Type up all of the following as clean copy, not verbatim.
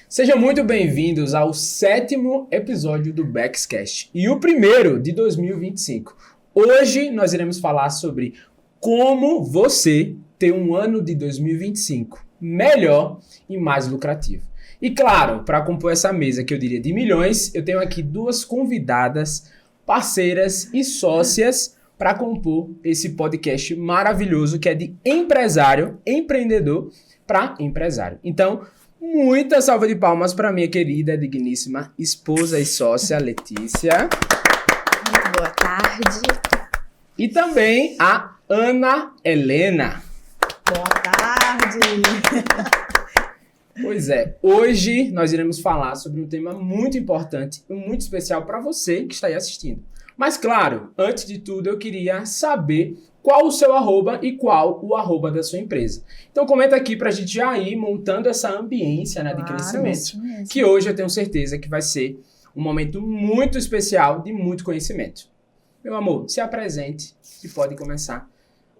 Sejam muito bem-vindos ao 7º episódio do Beckscast e o primeiro de 2025. Hoje nós iremos falar sobre como você ter um ano de 2025 melhor e mais lucrativo. E claro, para compor essa mesa que eu diria de milhões, eu tenho aqui duas convidadas, parceiras e sócias para compor esse podcast maravilhoso que é de empresário, empreendedor para empresário. Então, muita salva de palmas para minha querida, digníssima esposa e sócia, Letícia. Boa tarde. E também a Ana Helena. Boa tarde. Pois é, hoje nós iremos falar sobre um tema muito importante e muito especial para você que está aí assistindo. Mas claro, antes de tudo eu queria saber qual o seu arroba e qual o arroba da sua empresa. Então comenta aqui pra gente já ir montando essa ambiência, né, de crescimento, que hoje eu tenho certeza que vai ser um momento muito especial de muito conhecimento. Meu amor, se apresente e pode começar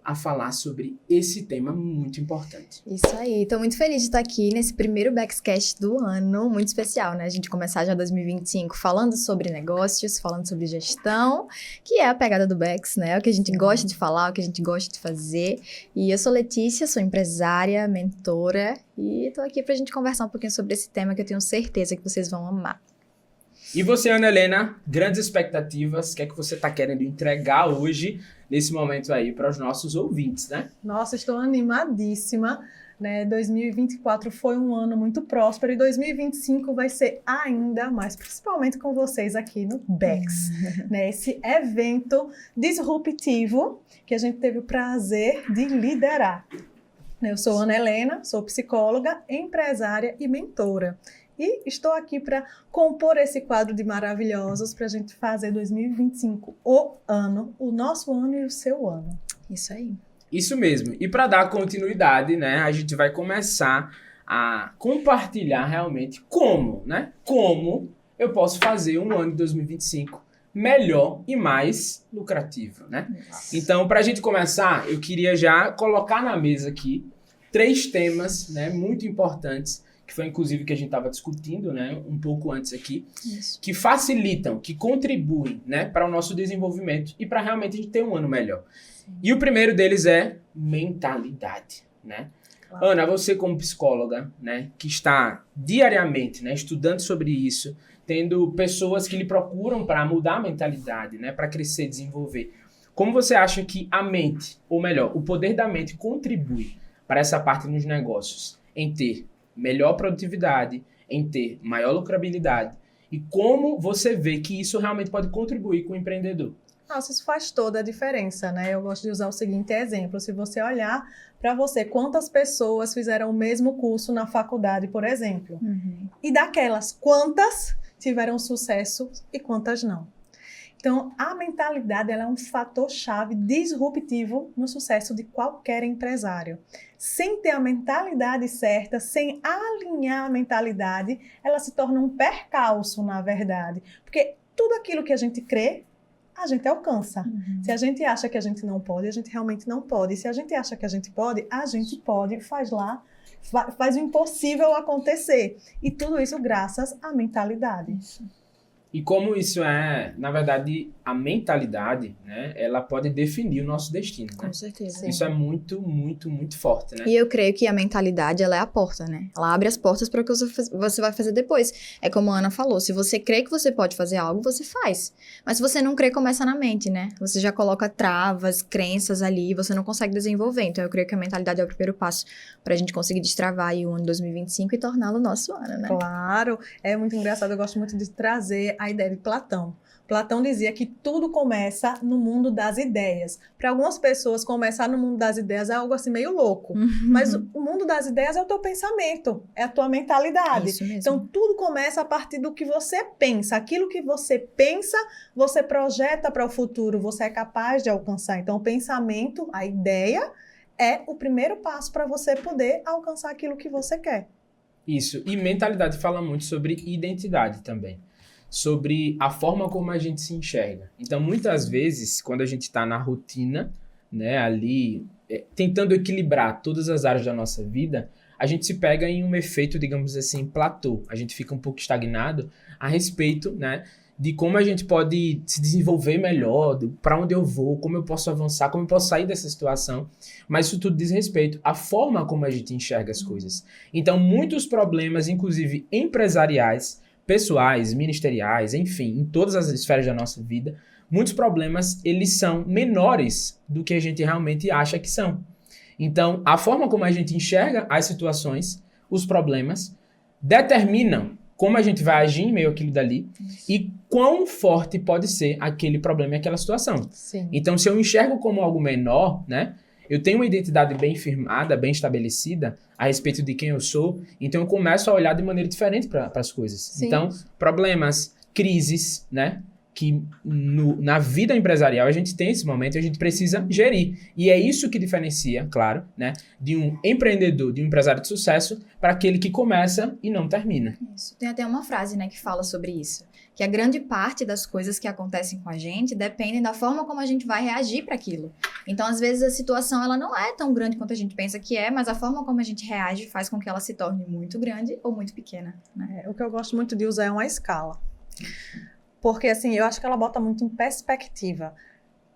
a falar sobre esse tema muito importante. Isso aí, tô muito feliz de estar aqui nesse primeiro Beckscast do ano, muito especial, né? A gente começar já 2025 falando sobre negócios, falando sobre gestão, que é a pegada do Becks, né? O que a gente gosta de falar, o que a gente gosta de fazer. E eu sou Letícia, sou empresária, mentora e tô aqui pra gente conversar um pouquinho sobre esse tema que eu tenho certeza que vocês vão amar. E você, Ana Helena, grandes expectativas, o que é que você está querendo entregar hoje, nesse momento aí, para os nossos ouvintes, né? Nossa, estou animadíssima, né? 2024 foi um ano muito próspero e 2025 vai ser ainda mais, principalmente com vocês aqui no Becks, né? Esse evento disruptivo que a gente teve o prazer de liderar. Eu sou Ana Helena, sou psicóloga, empresária e mentora. E estou aqui para compor esse quadro de maravilhosos para a gente fazer 2025 o nosso ano e o seu ano. Isso aí. Isso mesmo. E para dar continuidade, né, a gente vai começar a compartilhar realmente como, né? Como eu posso fazer um ano de 2025 melhor e mais lucrativo, né? Nossa. Então, para a gente começar, eu queria já colocar na mesa aqui 3 temas, né, muito importantes, que foi inclusive que a gente estava discutindo, né, um pouco antes aqui, Isso. que facilitam, que contribuem, né, para o nosso desenvolvimento e para realmente a gente ter um ano melhor. Sim. E o primeiro deles é mentalidade, né? Claro. Ana, você como psicóloga, né, que está diariamente, né, estudando sobre isso, tendo pessoas que lhe procuram para mudar a mentalidade, né, para crescer, desenvolver. Como você acha que a mente, ou melhor, o poder da mente contribui para essa parte nos negócios, em ter melhor produtividade, em ter maior lucrabilidade? E como você vê que isso realmente pode contribuir com o empreendedor? Nossa, isso faz toda a diferença, né? Eu gosto de usar o seguinte exemplo. Se você olhar para você, quantas pessoas fizeram o mesmo curso na faculdade, por exemplo? E daquelas, quantas tiveram sucesso e quantas não? Então, a mentalidade ela é um fator-chave disruptivo no sucesso de qualquer empresário. Sem ter a mentalidade certa, sem alinhar a mentalidade, ela se torna um percalço, na verdade. Porque tudo aquilo que a gente crê, a gente alcança. Se a gente acha que a gente não pode, a gente realmente não pode. E se a gente acha que a gente pode, faz lá, faz o impossível acontecer. E tudo isso graças à mentalidade. E como isso é, na verdade, a mentalidade, né, ela pode definir o nosso destino, né? Com certeza. Isso é muito, muito, muito forte, né? E eu creio que a mentalidade, ela é a porta, né? Ela abre as portas para o que você vai fazer depois. É como a Ana falou, se você crê que você pode fazer algo, você faz. Mas se você não crê, começa na mente, né? Você já coloca travas, crenças ali, você não consegue desenvolver. Então eu creio que a mentalidade é o primeiro passo para a gente conseguir destravar aí o ano 2025 e torná-lo nosso ano, né? Claro, é muito engraçado, eu gosto muito de trazer a ideia de Platão. Platão dizia que tudo começa no mundo das ideias. Para algumas pessoas, começar no mundo das ideias é algo assim meio louco. Mas o mundo das ideias é o teu pensamento, é a tua mentalidade. Isso mesmo. Então, tudo começa a partir do que você pensa. Aquilo que você pensa, você projeta para o futuro, você é capaz de alcançar. Então, o pensamento, a ideia, é o primeiro passo para você poder alcançar aquilo que você quer. Isso. E mentalidade fala muito sobre identidade também. Sobre a forma como a gente se enxerga. Então, muitas vezes, quando a gente está na rotina, né, ali, tentando equilibrar todas as áreas da nossa vida, a gente se pega em um efeito, digamos assim, platô. A gente fica um pouco estagnado a respeito, né, de como a gente pode se desenvolver melhor, para onde eu vou, como eu posso avançar, como eu posso sair dessa situação. Mas isso tudo diz respeito à forma como a gente enxerga as coisas. Então, muitos problemas, inclusive empresariais, pessoais, ministeriais, enfim, em todas as esferas da nossa vida, muitos problemas, eles são menores do que a gente realmente acha que são. Então, a forma como a gente enxerga as situações, os problemas, determinam como a gente vai agir em meio àquilo dali e quão forte pode ser aquele problema e aquela situação. Sim. Então, se eu enxergo como algo menor, né, eu tenho uma identidade bem firmada, bem estabelecida a respeito de quem eu sou, então eu começo a olhar de maneira diferente para as coisas. Sim. Então, problemas, crises, né, que na vida empresarial a gente tem esse momento e a gente precisa gerir. E é isso que diferencia, claro, né, de um empreendedor, de um empresário de sucesso, para aquele que começa e não termina. Isso. Tem até uma frase, né, que fala sobre isso. Que a grande parte das coisas que acontecem com a gente dependem da forma como a gente vai reagir para aquilo. Então, às vezes, a situação ela não é tão grande quanto a gente pensa que é, mas a forma como a gente reage faz com que ela se torne muito grande ou muito pequena, né? O que eu gosto muito de usar é uma escala. Porque, assim, eu acho que ela bota muito em perspectiva.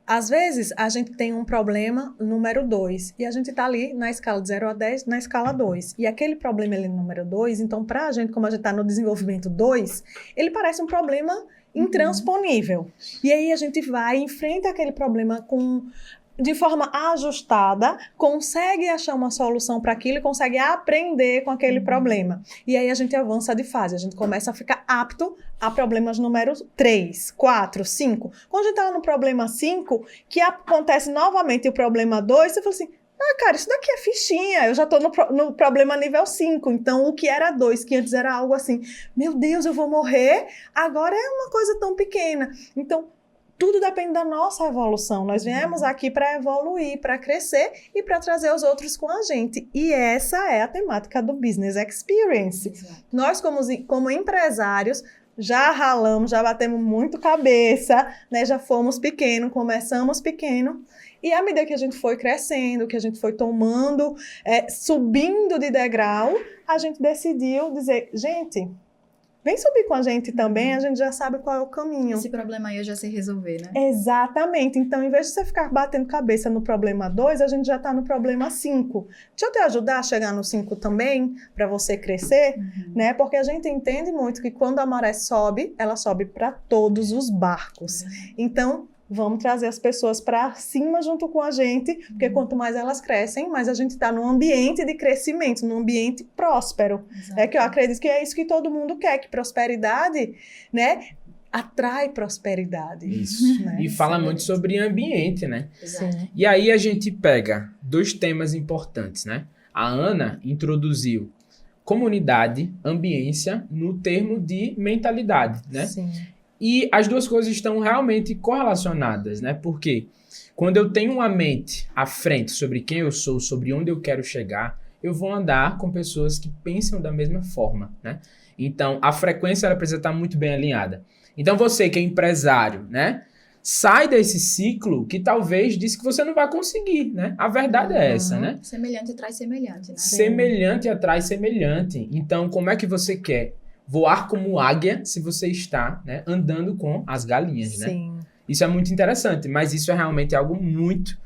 Às vezes, a gente tem um problema número 2 e a gente tá ali na escala de 0 a 10, na escala 2. E aquele problema ali no número 2, então, pra gente, como a gente tá no desenvolvimento 2, ele parece um problema intransponível. E aí, a gente vai e enfrenta aquele problema de forma ajustada, consegue achar uma solução para aquilo e consegue aprender com aquele problema. E aí a gente avança de fase, a gente começa a ficar apto a problemas números 3, 4, 5. Quando a gente está no problema 5, que acontece novamente o problema 2, você fala assim, cara, isso daqui é fichinha, eu já estou no problema nível 5, então o que era 2, que antes era algo assim, meu Deus, eu vou morrer, agora é uma coisa tão pequena. Então, tudo depende da nossa evolução. Nós viemos aqui para evoluir, para crescer e para trazer os outros com a gente. E essa é a temática do Business Experience. Exato. Nós, como empresários, já ralamos, já batemos muito cabeça, né? Já fomos pequeno, começamos pequeno. E à medida que a gente foi crescendo, que a gente foi tomando, subindo de degrau, a gente decidiu dizer, gente, vem subir com a gente também, a gente já sabe qual é o caminho. Esse problema aí eu já sei resolver, né? Exatamente. Então, em vez de você ficar batendo cabeça no problema 2, a gente já está no problema 5. Deixa eu te ajudar a chegar no 5 também, para você crescer, né? Porque a gente entende muito que quando a maré sobe, ela sobe para todos os barcos. Então, vamos trazer as pessoas para cima junto com a gente, porque quanto mais elas crescem, mais a gente está num ambiente de crescimento, num ambiente próspero. Exato. É que eu acredito que é isso que todo mundo quer, que prosperidade, né, atrai prosperidade. Isso. Né? E fala muito sobre ambiente, né? Exato. Sim. E aí a gente pega 2 temas importantes, né? A Ana introduziu comunidade, ambiência, no termo de mentalidade, né? Sim. E as duas coisas estão realmente correlacionadas, né? Porque quando eu tenho uma mente à frente sobre quem eu sou, sobre onde eu quero chegar, eu vou andar com pessoas que pensam da mesma forma, né? Então, a frequência ela precisa estar muito bem alinhada. Então, você que é empresário, né? Sai desse ciclo que talvez diz que você não vai conseguir, né? A verdade é essa, né? Semelhante atrai semelhante, né? Semelhante atrai semelhante. Então, como é que você quer voar como águia se você está, né, andando com as galinhas, né? Sim. Isso é muito interessante, mas isso é realmente algo muito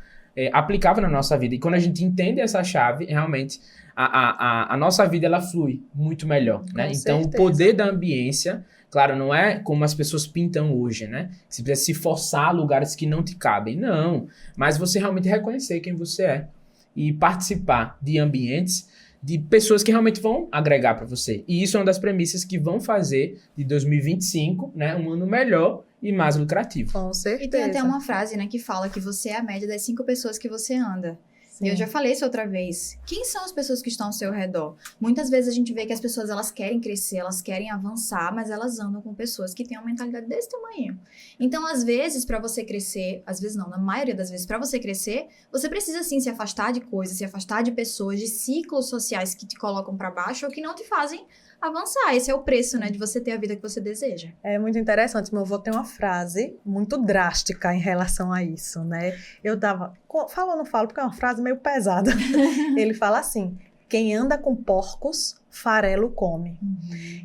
aplicável na nossa vida. E quando a gente entende essa chave, realmente a nossa vida ela flui muito melhor, né? Então, certeza. o poder da ambiência, claro, não é como as pessoas pintam hoje, né? Você precisa se forçar a lugares que não te cabem. Não, mas você realmente reconhecer quem você é e participar de ambientes de pessoas que realmente vão agregar para você. E isso é uma das premissas que vão fazer de 2025, né, um ano melhor e mais lucrativo. Com certeza. E tem até uma frase, né, que fala que você é a média das 5 pessoas que você anda. Sim. E eu já falei isso outra vez. Quem são as pessoas que estão ao seu redor? Muitas vezes a gente vê que as pessoas elas querem crescer, elas querem avançar, mas elas andam com pessoas que têm uma mentalidade desse tamanho. Então, às vezes, para você crescer, às vezes não, na maioria das vezes, para você crescer, você precisa sim se afastar de coisas, se afastar de pessoas, de ciclos sociais que te colocam para baixo ou que não te fazem avançar. Esse é o preço, né, de você ter a vida que você deseja. É muito interessante, meu avô tem uma frase muito drástica em relação a isso, né? Eu tava... Falo ou não falo, porque é uma frase meio pesada. Ele fala assim, Quem anda com porcos, farelo come.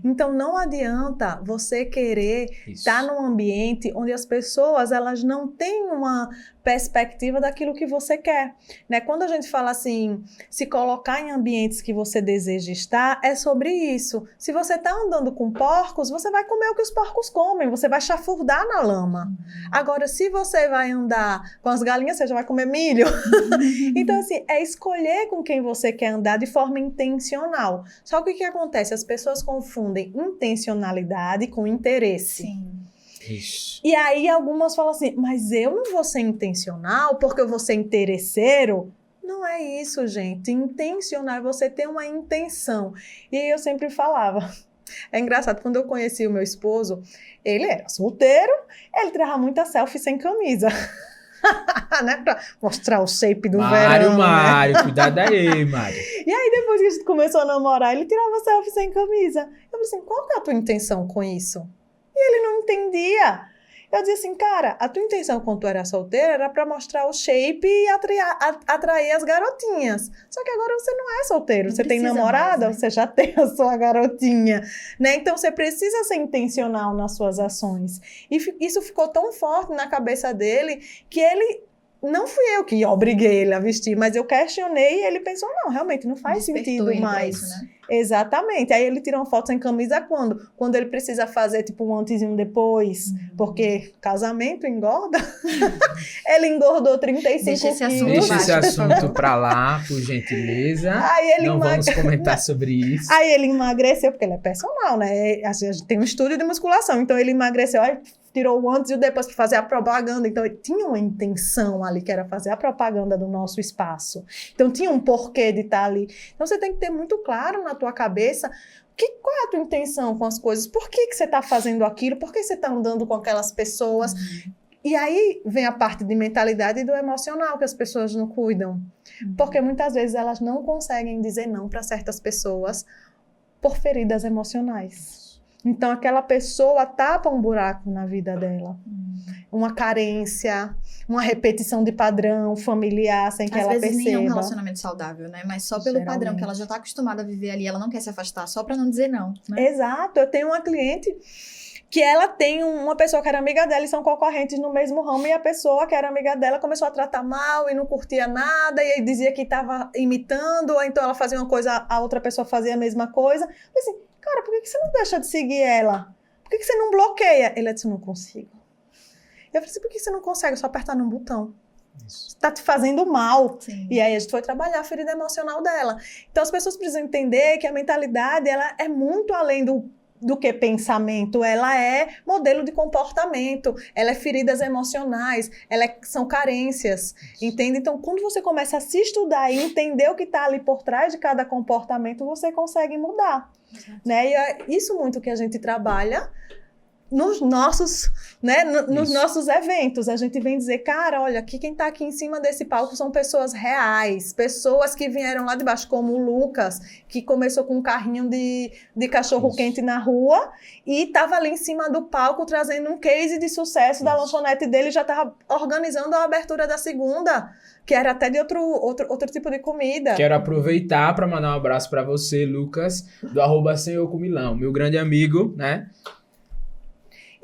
Então, não adianta você querer estar num ambiente onde as pessoas elas não têm uma perspectiva daquilo que você quer. Né? Quando a gente fala assim, se colocar em ambientes que você deseja estar, é sobre isso. Se você está andando com porcos, você vai comer o que os porcos comem, você vai chafurdar na lama. Agora, se você vai andar com as galinhas, você já vai comer milho. Então, assim, é escolher com quem você quer andar de forma intencional. Só que o que acontece? As pessoas confundem intencionalidade com interesse. Sim. Isso. E aí algumas falam assim, mas eu não vou ser intencional porque eu vou ser interesseiro? Não é isso, gente. Intencional é você ter uma intenção. E aí eu sempre falava, é engraçado, quando eu conheci o meu esposo, ele era solteiro, ele tirava muita selfie sem camisa. Né? Pra mostrar o shape do verão. Mário, cuidado aí, Mário. E aí depois que a gente começou a namorar, ele tirava selfie sem camisa. Eu falei assim, qual que é a tua intenção com isso? E ele não entendia. Eu disse assim, cara, a tua intenção quando tu era solteira era pra mostrar o shape e atrair as garotinhas. Só que agora você não é solteiro, Não você tem precisa namorada, mais, né? você já tem a sua garotinha, né? Então você precisa ser intencional nas suas ações. E isso ficou tão forte na cabeça dele que ele... Não fui eu que obriguei ele a vestir, mas eu questionei e ele pensou, não, realmente não faz sentido ele pra mais. isso, né? Exatamente. Aí ele tira uma foto sem camisa quando? Quando ele precisa fazer tipo um antes e um depois, porque casamento engorda. Ele engordou 35 Deixa esse assunto quilos. Deixa esse assunto pra lá, por gentileza. Aí ele Não vamos comentar sobre isso. Aí ele emagreceu, porque ele é personal, né? A gente tem um estúdio de musculação, então ele emagreceu, aí tirou o antes e o depois para fazer a propaganda. Então ele tinha uma intenção ali, que era fazer a propaganda do nosso espaço. Então tinha um porquê de estar ali. Então você tem que ter muito claro na tua cabeça qual é a tua intenção com as coisas, por que você está fazendo aquilo, por que você está andando com aquelas pessoas. E aí vem a parte de mentalidade e do emocional que as pessoas não cuidam. Porque muitas vezes elas não conseguem dizer não para certas pessoas por feridas emocionais. Então aquela pessoa tapa um buraco na vida dela. Uma carência, uma repetição de padrão familiar sem que ela perceba. Às vezes nem é um relacionamento saudável, né? Mas só pelo padrão que ela já está acostumada a viver ali, ela não quer se afastar, só para não dizer não, né? Exato. Eu tenho uma cliente que ela tem uma pessoa que era amiga dela e são concorrentes no mesmo ramo, e a pessoa que era amiga dela começou a tratar mal e não curtia nada, e aí dizia que estava imitando, ou então ela fazia uma coisa, a outra pessoa fazia a mesma coisa. Eu falei assim, cara, por que você não deixa de seguir ela? Por que você não bloqueia? Ele disse, não consigo. Eu falei assim, por que você não consegue? É só apertar num botão. Isso. Está te fazendo mal. Sim. E aí a gente foi trabalhar a ferida emocional dela. Então as pessoas precisam entender que a mentalidade ela é muito além do que pensamento, ela é modelo de comportamento, ela é feridas emocionais, são carências, entende? Então, quando você começa a se estudar e entender o que está ali por trás de cada comportamento, você consegue mudar, né? E é isso muito que a gente trabalha nos nossos, né, nos nossos eventos. A gente vem dizer, cara, olha, aqui quem está aqui em cima desse palco são pessoas reais, pessoas que vieram lá de baixo, como o Lucas, que começou com um carrinho de cachorro-quente na rua e estava ali em cima do palco trazendo um case de sucesso da lanchonete dele, já estava organizando a abertura da segunda, que era até de outro tipo de comida. Quero aproveitar para mandar um abraço para você, Lucas, do @senhorcomilão, meu grande amigo, né?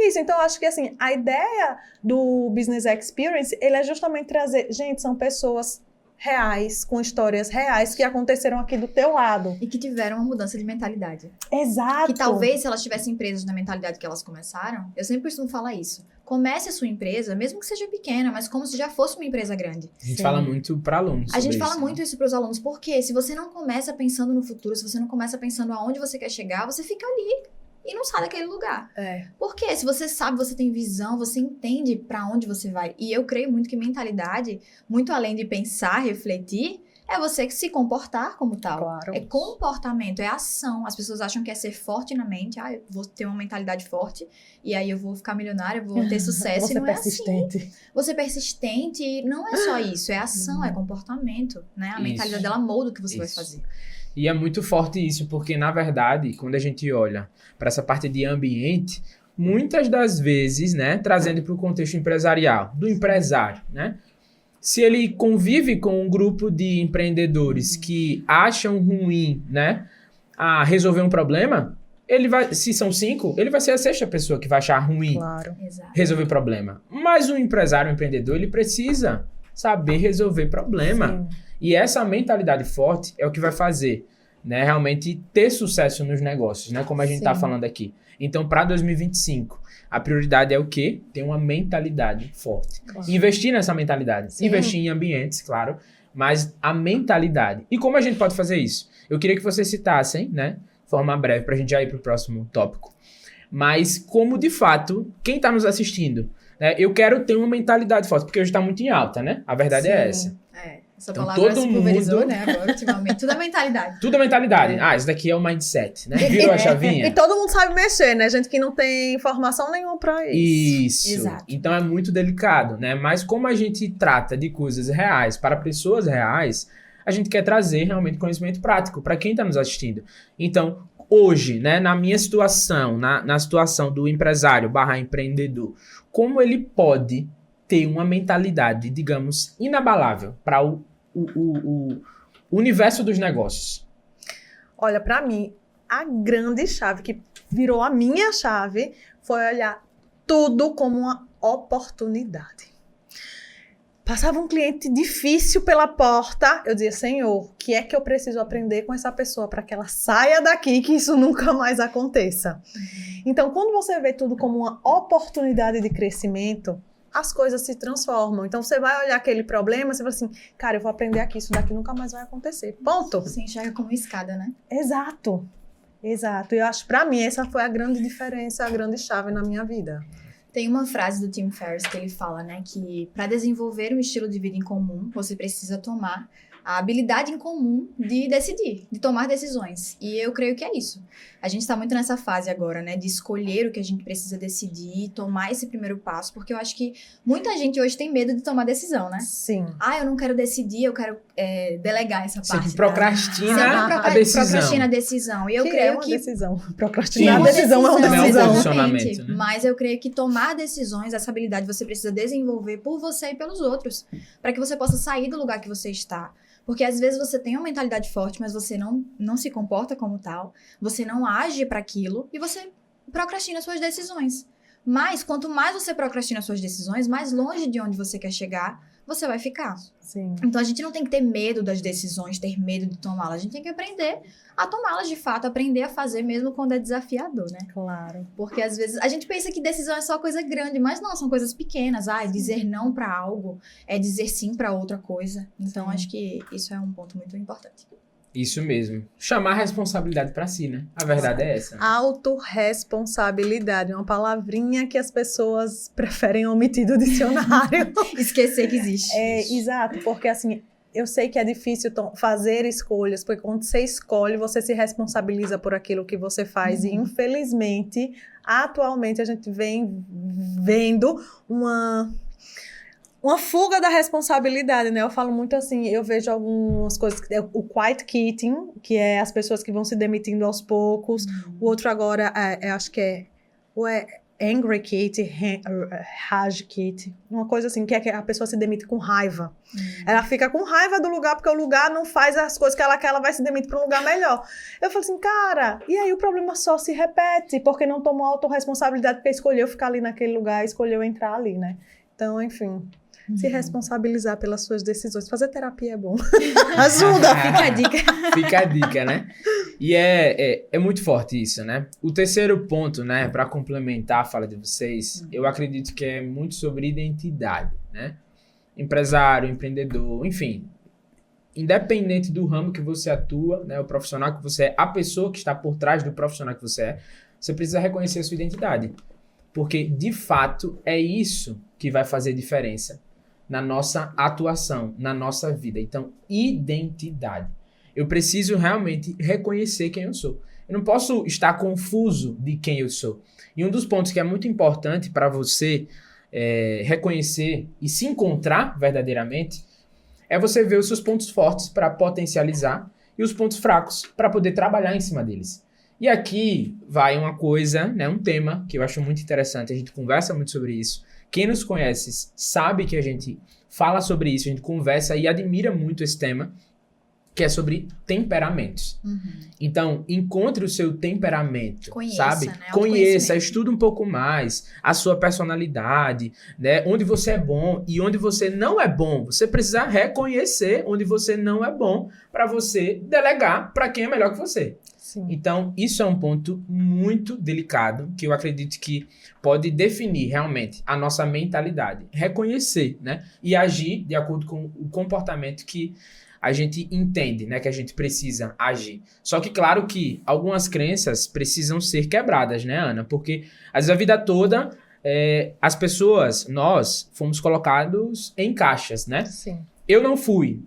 Isso, então eu acho que assim, a ideia do Business Experience, ele é justamente trazer, gente, são pessoas reais, com histórias reais que aconteceram aqui do teu lado. E que tiveram uma mudança de mentalidade. Exato. Que talvez se elas tivessem presas na mentalidade que elas começaram, eu sempre costumo falar isso. Comece a sua empresa, mesmo que seja pequena, mas como se já fosse uma empresa grande. A gente fala muito para alunos. A gente fala isso, muito isso para os alunos, porque se você não começa pensando no futuro, se você não começa pensando aonde você quer chegar, você fica ali e não sai daquele lugar. Porque se você sabe, você tem visão, você entende para onde você vai. E eu creio muito que mentalidade, muito além de pensar, refletir, é você se comportar como tal. Claro. É comportamento, é ação. As pessoas acham que é ser forte na mente. Ah, eu vou ter uma mentalidade forte e aí eu vou ficar milionária, eu vou ter sucesso. Você e não persistente. É assim. Você persistente e não é só isso, é ação, é comportamento, né? A mentalidade dela molda o que você vai fazer. E é muito forte isso, porque, na verdade, quando a gente olha para essa parte de ambiente, muitas das vezes, né, trazendo para o contexto empresarial, do empresário, né, Se ele convive com um grupo de empreendedores que acham ruim, né, a resolver um problema, ele vai, se são 5, ele vai ser a 6ª pessoa que vai achar ruim resolver problema. Mas o empresário, o empreendedor, ele precisa saber resolver problema. Sim. E essa mentalidade forte é o que vai fazer, né, realmente ter sucesso nos negócios, né, como a gente está falando aqui. Então, para 2025, a prioridade é o quê? Ter uma mentalidade forte. Claro. Investir nessa mentalidade. Sim. Investir em ambientes, claro, mas a mentalidade. E como a gente pode fazer isso? Eu queria que vocês citassem, né, de forma breve, para a gente já ir para o próximo tópico. Mas como, de fato, quem está nos assistindo, né, eu quero ter uma mentalidade forte, porque hoje está muito em alta, né? A verdade é essa. Essa então, palavra se pulverizou, né, agora, ultimamente. Tudo é mentalidade. Tudo é mentalidade. Isso daqui é o mindset, né? Virou a chavinha. E todo mundo sabe mexer, né? Gente que não tem informação nenhuma pra isso. Isso. Exato. Então é muito delicado, né? Mas como a gente trata de coisas reais para pessoas reais, a gente quer trazer realmente conhecimento prático para quem está nos assistindo. Então, hoje, né, na minha situação, na situação do empresário / empreendedor, como ele pode ter uma mentalidade, digamos, inabalável para o universo dos negócios? Olha, para mim, a grande chave que virou a minha chave foi olhar tudo como uma oportunidade. Passava um cliente difícil pela porta, eu dizia, Senhor, o que é que eu preciso aprender com essa pessoa para que ela saia daqui, que isso nunca mais aconteça? Então, quando você vê tudo como uma oportunidade de crescimento, as coisas se transformam. Então, você vai olhar aquele problema, você fala assim, cara, eu vou aprender aqui, isso daqui nunca mais vai acontecer. Ponto. Você enxerga como uma escada, né? Exato. E eu acho, pra mim, essa foi a grande diferença, a grande chave na minha vida. Tem uma frase do Tim Ferriss que ele fala, né, que para desenvolver um estilo de vida em comum, você precisa tomar a habilidade em comum de decidir, de tomar decisões. E eu creio que é isso. A gente está muito nessa fase agora, né, de escolher o que a gente precisa decidir, tomar esse primeiro passo, porque eu acho que muita gente hoje tem medo de tomar decisão, né? Sim. Eu não quero decidir, eu quero delegar essa parte. Você procrastina a decisão. Procrastina a decisão. E eu creio é uma que... decisão. Procrastinar a decisão é uma decisão. É um funcionamento, né? Mas eu creio que tomar decisões, essa habilidade você precisa desenvolver por você e pelos outros, para que você possa sair do lugar que você está. Porque às vezes você tem uma mentalidade forte, mas você não se comporta como tal, você não age para aquilo e você procrastina suas decisões. Mas quanto mais você procrastina suas decisões, mais longe de onde você quer chegar, você vai ficar. Sim. Então a gente não tem que ter medo das decisões, ter medo de tomá-las. A gente tem que aprender a tomá-las de fato, aprender a fazer mesmo quando é desafiador, né? Claro. Porque às vezes a gente pensa que decisão é só coisa grande, mas não, são coisas pequenas. Dizer não para algo é dizer sim para outra coisa. Então acho que isso é um ponto muito importante. Isso mesmo. Chamar a responsabilidade para si, né? A verdade é essa. Autorresponsabilidade, uma palavrinha que as pessoas preferem omitir do dicionário. Esquecer que existe. Exato, porque assim, eu sei que é difícil fazer escolhas, porque quando você escolhe, você se responsabiliza por aquilo que você faz. E infelizmente, atualmente a gente vem vendo uma fuga da responsabilidade, né? Eu falo muito assim, eu vejo algumas coisas, o quiet quitting, que é as pessoas que vão se demitindo aos poucos. O outro agora, acho que é angry quit, rage quit, uma coisa assim, que é que a pessoa se demite com raiva. Ela fica com raiva do lugar, porque o lugar não faz as coisas que ela quer, ela vai se demitir para um lugar melhor. Eu falo assim, cara, e aí o problema só se repete, porque não tomou autorresponsabilidade, porque escolheu ficar ali naquele lugar, escolheu entrar ali, né? Então, enfim... Se responsabilizar pelas suas decisões. Fazer terapia é bom. Ajuda! Fica a dica. Fica a dica, né? E é muito forte isso, né? O terceiro ponto, né? Para complementar a fala de vocês, eu acredito que é muito sobre identidade, né? Empresário, empreendedor, enfim. Independente do ramo que você atua, né? O profissional que você é, a pessoa que está por trás do profissional que você é, você precisa reconhecer a sua identidade. Porque, de fato, é isso que vai fazer diferença na nossa atuação, na nossa vida. Então, identidade. Eu preciso realmente reconhecer quem eu sou. Eu não posso estar confuso de quem eu sou. E um dos pontos que é muito importante para você reconhecer e se encontrar verdadeiramente é você ver os seus pontos fortes para potencializar e os pontos fracos para poder trabalhar em cima deles. E aqui vai uma coisa, né, um tema que eu acho muito interessante, a gente conversa muito sobre isso. Quem nos conhece sabe que a gente fala sobre isso, a gente conversa e admira muito esse tema, que é sobre temperamentos. Então, encontre o seu temperamento, sabe? Né? Conheça, estude um pouco mais a sua personalidade, né? Onde você é bom e onde você não é bom. Você precisa reconhecer onde você não é bom para você delegar para quem é melhor que você. Sim. Então, isso é um ponto muito delicado, que eu acredito que pode definir realmente a nossa mentalidade. Reconhecer, né? E agir de acordo com o comportamento que a gente entende, né, que a gente precisa agir. Só que, claro que algumas crenças precisam ser quebradas, né, Ana? Porque, às vezes, a vida toda, as pessoas, nós, fomos colocados em caixas, né? Sim. Eu não fui.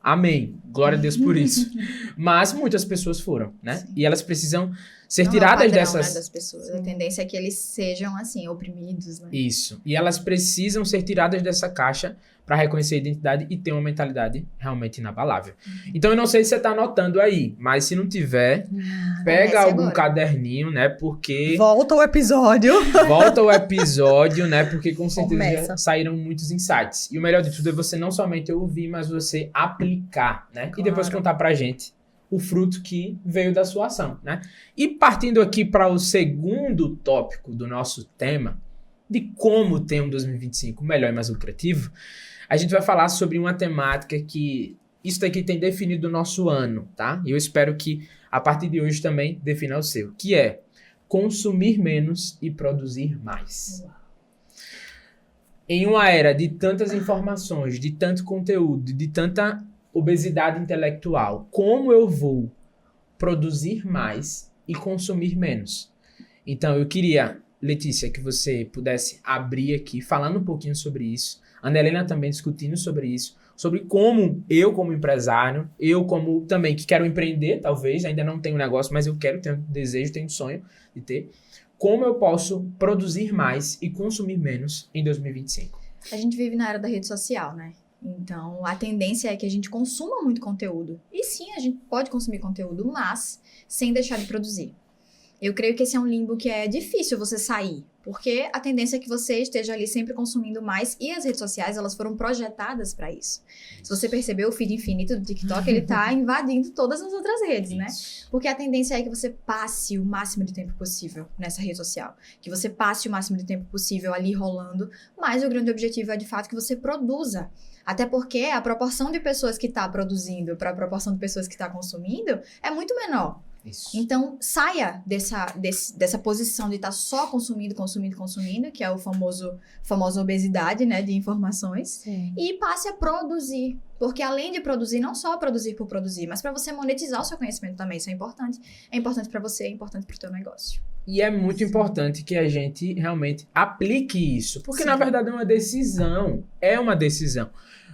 Amém. Glória a Deus por isso. Mas muitas pessoas foram, né? Sim. E elas precisam ser Não tiradas é o padrão, dessas... né, das pessoas. A tendência é que eles sejam, assim, oprimidos, né? Isso. E elas precisam ser tiradas dessa caixa para reconhecer a identidade e ter uma mentalidade realmente inabalável. Então, eu não sei se você tá anotando aí, mas se não tiver, pega algum agora. caderninho, né? Porque... Volta o episódio. Volta o episódio, né? Porque com certeza já Começa. saíram muitos insights. E o melhor de tudo é você não somente ouvir, mas você aplicar, né? E depois Claro. contar pra gente o fruto que veio da sua ação, né? E partindo aqui para o segundo tópico do nosso tema, de como ter um 2025 melhor e mais lucrativo, a gente vai falar sobre uma temática que isso daqui tem definido o nosso ano, tá? E eu espero que a partir de hoje também defina o seu, que é consumir menos e produzir mais. Em uma era de tantas informações, de tanto conteúdo, de tanta obesidade intelectual, como eu vou produzir mais e consumir menos? Então, eu queria, Letícia, que você pudesse abrir aqui, falando um pouquinho sobre isso. Ana Helena também discutindo sobre isso, sobre como eu, como empresário, eu como também que quero empreender, talvez, ainda não tenho negócio, mas eu quero, tenho desejo, tenho sonho de ter, como eu posso produzir mais e consumir menos em 2025. A gente vive na era da rede social, né? Então, a tendência é que a gente consuma muito conteúdo. E sim, a gente pode consumir conteúdo, mas sem deixar de produzir. Eu creio que esse é um limbo que é difícil você sair, porque a tendência é que você esteja ali sempre consumindo mais, e as redes sociais, elas foram projetadas para isso. Se você percebeu, o feed infinito do TikTok, ele tá invadindo todas as outras redes, né? Porque a tendência é que você passe o máximo de tempo possível nessa rede social, que você passe o máximo de tempo possível ali rolando, mas o grande objetivo é, de fato, que você produza. Até porque a proporção de pessoas que está produzindo para a proporção de pessoas que está consumindo é muito menor. Isso. Então, saia dessa posição de estar só consumindo, que é o famosa obesidade, né, de informações, Sim. e passe a produzir. Porque além de produzir, não só produzir por produzir, mas para você monetizar o seu conhecimento também, isso é importante. É importante para você, é importante para o teu negócio. E é muito importante que a gente realmente aplique isso, porque Sim. na verdade é uma decisão. É uma decisão.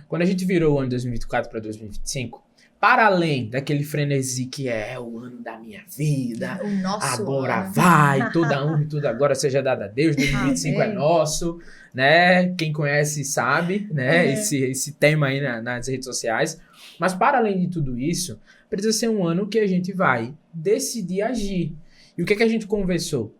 Quando a gente virou o ano 2024 para 2025, para além daquele frenesi que é o ano da minha vida, O nosso agora ano. vai, toda honra e tudo agora seja dada a Deus, 2025 é Amém. nosso, né? Quem conhece sabe, né? É. Esse tema aí nas redes sociais. Mas para além de tudo isso, precisa ser um ano que a gente vai decidir agir. E o que que a gente conversou?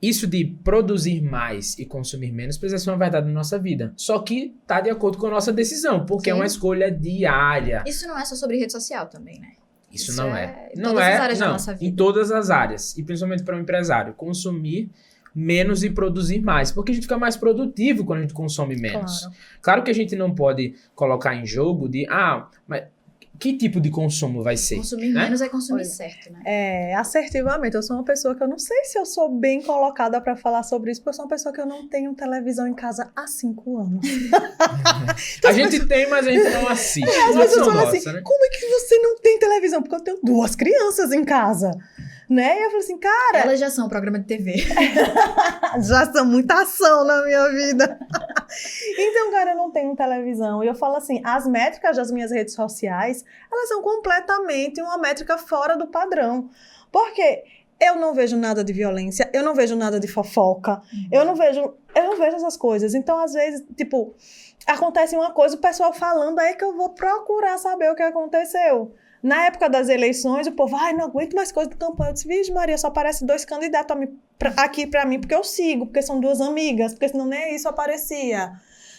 Isso de produzir mais e consumir menos precisa ser uma verdade na nossa vida. Só que tá de acordo com a nossa decisão, porque é Sim. uma escolha diária. Isso não é só sobre rede social também, né? Isso Isso não é é. em Não todas é, as áreas da não, nossa vida. em todas as áreas. E principalmente para um empresário. Consumir menos e produzir mais. Porque a gente fica mais produtivo quando a gente consome menos. Claro. Claro que a gente não pode colocar em jogo de, mas que tipo de consumo vai ser? Consumir né? menos é consumir Olha, certo, né? Assertivamente, eu sou uma pessoa que eu não sei se eu sou bem colocada para falar sobre isso, porque eu sou uma pessoa que eu não tenho televisão em casa há 5 anos. A gente tem, mas a gente não assiste. As Não pessoas são falam nossa, assim, né? como é que você não tem televisão? Porque eu tenho 2 crianças em casa, né? E eu falo assim, cara, Elas já são um programa de TV. já são muita ação na minha vida. Então, cara, eu não tenho televisão. E eu falo assim, as métricas das minhas redes sociais, elas são completamente uma métrica fora do padrão. Porque eu não vejo nada de violência, eu não vejo nada de fofoca, eu não vejo essas coisas. Então, às vezes, tipo, acontece uma coisa, o pessoal falando, aí que eu vou procurar saber o que aconteceu. Na época das eleições, o povo, não aguento mais coisa de campanha. Eu disse, Vixe Maria, só aparece 2 candidatos aqui pra mim, porque eu sigo, porque são 2 amigas, porque senão nem isso aparecia,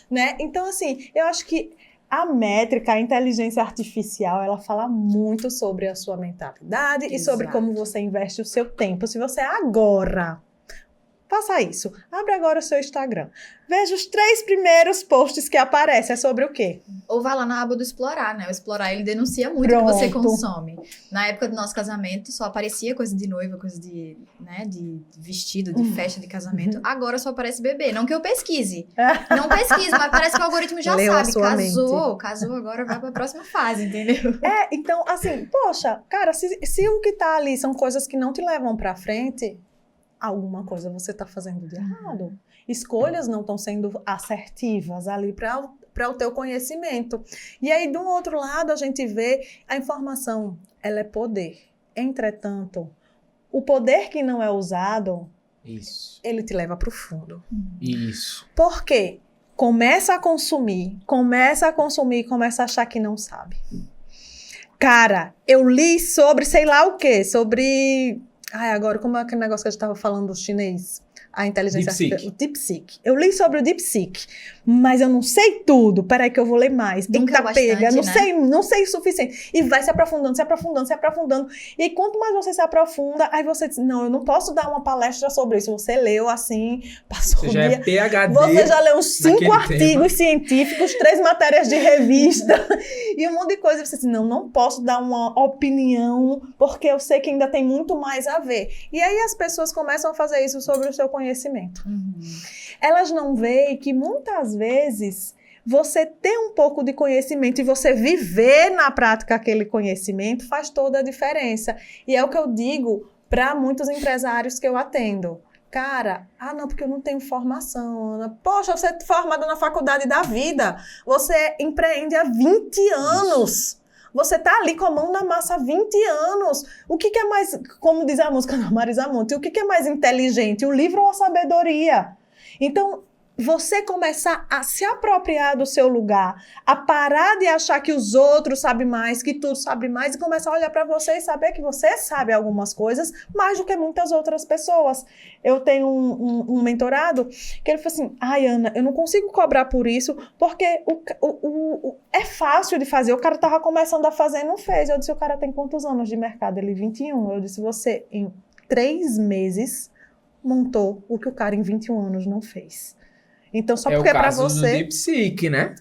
né? Então, assim, eu acho que a métrica, a inteligência artificial, ela fala muito sobre a sua mentalidade e sobre como você investe o seu tempo. Se você agora... Faça isso. Abre agora o seu Instagram. Veja os 3 primeiros posts que aparecem. É sobre o quê? Ou vai lá na aba do Explorar, né? O Explorar, ele denuncia muito o que você consome. Na época do nosso casamento, só aparecia coisa de noiva, coisa de, né, de vestido, de festa de casamento. Agora só aparece bebê. Não que eu pesquise. Não pesquise, mas parece que o algoritmo já sabe. Casou, agora vai para a próxima fase, entendeu? Então, assim, poxa, cara, se o que tá ali são coisas que não te levam pra frente... alguma coisa você está fazendo de errado. Escolhas não estão sendo assertivas ali para o teu conhecimento. E aí, de um outro lado, a gente vê a informação, ela é poder. Entretanto, o poder que não é usado, ele te leva para o fundo. Isso. Por quê? Começa a consumir, começa a achar que não sabe. Cara, eu li sobre sei lá o quê, sobre... agora, como é aquele negócio que a gente estava falando do chinês? A inteligência artificial. O DeepSeek. Eu li sobre o DeepSeek, mas eu não sei tudo. Peraí que eu vou ler mais. Eita, pega. Não sei o suficiente. E vai se aprofundando. E quanto mais você se aprofunda, aí você diz, não, eu não posso dar uma palestra sobre isso. Você leu assim, passou Você já é PhD. Você já leu uns 5 artigos científicos, 3 matérias de revista e um monte de coisa. E você diz, não posso dar uma opinião, porque eu sei que ainda tem muito mais a ver. E aí as pessoas começam a fazer isso sobre o seu conhecimento. Elas não veem que muitas vezes você ter um pouco de conhecimento e você viver na prática aquele conhecimento faz toda a diferença. E é o que eu digo para muitos empresários que eu atendo. Cara, não, porque eu não tenho formação, Ana. Poxa, você é formada na faculdade da vida. Você empreende há 20 anos. Você tá ali com a mão na massa há 20 anos. O que é mais, como diz a música da Marisa Monte, o que é mais inteligente, o livro ou a sabedoria? Então, você começar a se apropriar do seu lugar, a parar de achar que os outros sabem mais, que tudo sabe mais, e começar a olhar para você e saber que você sabe algumas coisas mais do que muitas outras pessoas. Eu tenho um mentorado que ele falou assim, Ana, eu não consigo cobrar por isso, porque é fácil de fazer. O cara tava começando a fazer e não fez. Eu disse, o cara tem quantos anos de mercado? Ele 21. Eu disse, você em 3 meses montou o que o cara em 21 anos não fez. Então, só porque para você... É o caso do DeepSeek, né?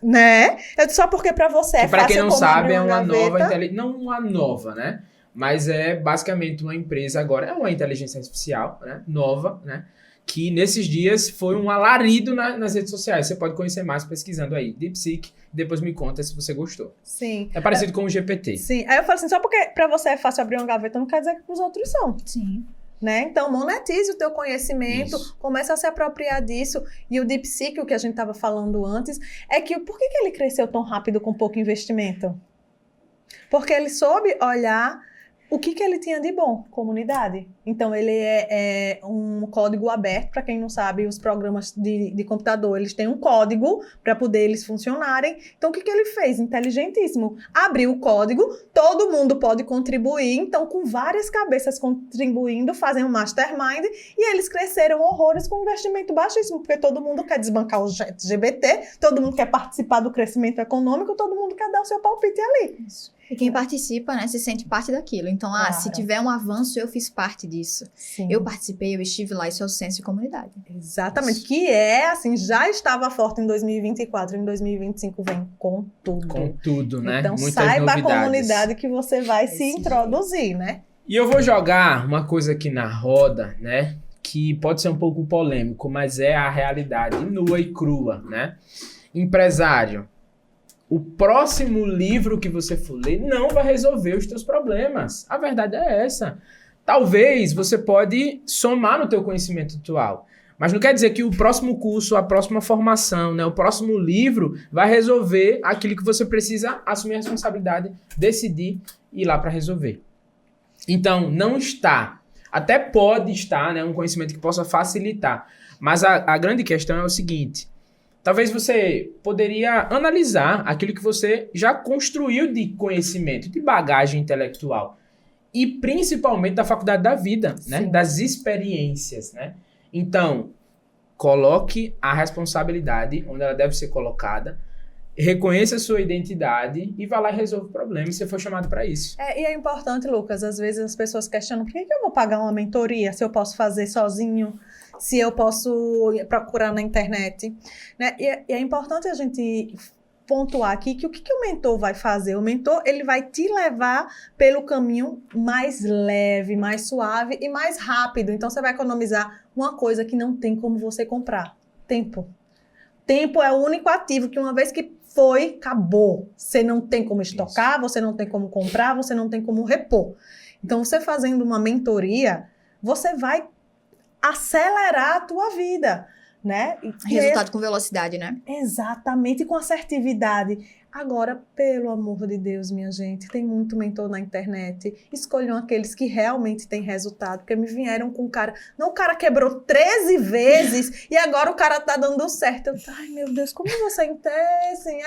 Eu disse, só porque para você é fácil. Para quem não sabe, é uma gaveta. nova... Não uma nova, né? Mas é basicamente uma empresa agora... É uma inteligência artificial, né? Nova, né? Que nesses dias foi um alarido nas redes sociais. Você pode conhecer mais pesquisando aí. DeepSeek. Depois me conta se você gostou. Sim. É parecido com o GPT. Sim. Aí eu falo assim, só porque para você é fácil abrir uma gaveta, não quer dizer que os outros são. Sim. Né? Então, monetize o teu conhecimento, comece a se apropriar disso. E o DeepSeek, o que a gente estava falando antes, é que por que ele cresceu tão rápido com pouco investimento? Porque ele soube olhar o que ele tinha de bom? Comunidade. Então, ele é um código aberto. Para quem não sabe, os programas de computador, eles têm um código para poder eles funcionarem. Então, o que ele fez? Inteligentíssimo. Abriu o código, todo mundo pode contribuir. Então, com várias cabeças contribuindo, fazem um mastermind. E eles cresceram horrores com investimento baixíssimo, porque todo mundo quer desbancar o GBT, todo mundo quer participar do crescimento econômico, todo mundo quer dar o seu palpite ali. Isso. E quem participa, né, se sente parte daquilo. Então, Claro. Se tiver um avanço, eu fiz parte disso. Sim. Eu participei, eu estive lá, isso é o senso de comunidade. Exatamente, que é, assim, já estava forte em 2024, em 2025 vem com tudo. Com tudo, né? Então, Muitas saiba novidades. a comunidade que você vai se introduzir, né? E eu vou jogar uma coisa aqui na roda, né? Que pode ser um pouco polêmico, mas é a realidade nua e crua, né? Empresário, o próximo livro que você for ler não vai resolver os teus problemas. A verdade é essa. Talvez você pode somar no teu conhecimento atual, mas não quer dizer que o próximo curso, a próxima formação, né, o próximo livro vai resolver aquilo que você precisa assumir a responsabilidade, decidir e ir lá para resolver. Então, não está. Até pode estar, né, um conhecimento que possa facilitar. Mas a grande questão é o seguinte. Talvez você poderia analisar aquilo que você já construiu de conhecimento, de bagagem intelectual. E principalmente da faculdade da vida, né? Das experiências, né? Então, coloque a responsabilidade onde ela deve ser colocada, reconheça a sua identidade e vá lá e resolva o problema, se você for chamado para isso. E é importante, Lucas, às vezes as pessoas questionam por que eu vou pagar uma mentoria se eu posso fazer sozinho, se eu posso procurar na internet, né? E é importante a gente pontuar aqui que o que o mentor vai fazer? O mentor, ele vai te levar pelo caminho mais leve, mais suave e mais rápido. Então, você vai economizar uma coisa que não tem como você comprar: tempo. Tempo é o único ativo que, uma vez que foi, acabou. Você não tem como estocar, você não tem como comprar, você não tem como repor. Então, você fazendo uma mentoria, você vai acelerar a tua vida, né? Resultado com velocidade, né? Exatamente, e com assertividade. Agora, pelo amor de Deus, minha gente, tem muito mentor na internet. Escolham aqueles que realmente têm resultado, porque me vieram com o cara... Não, o cara quebrou 13 vezes e agora o cara tá dando certo. Eu, ai, meu Deus, como você entende? Assim,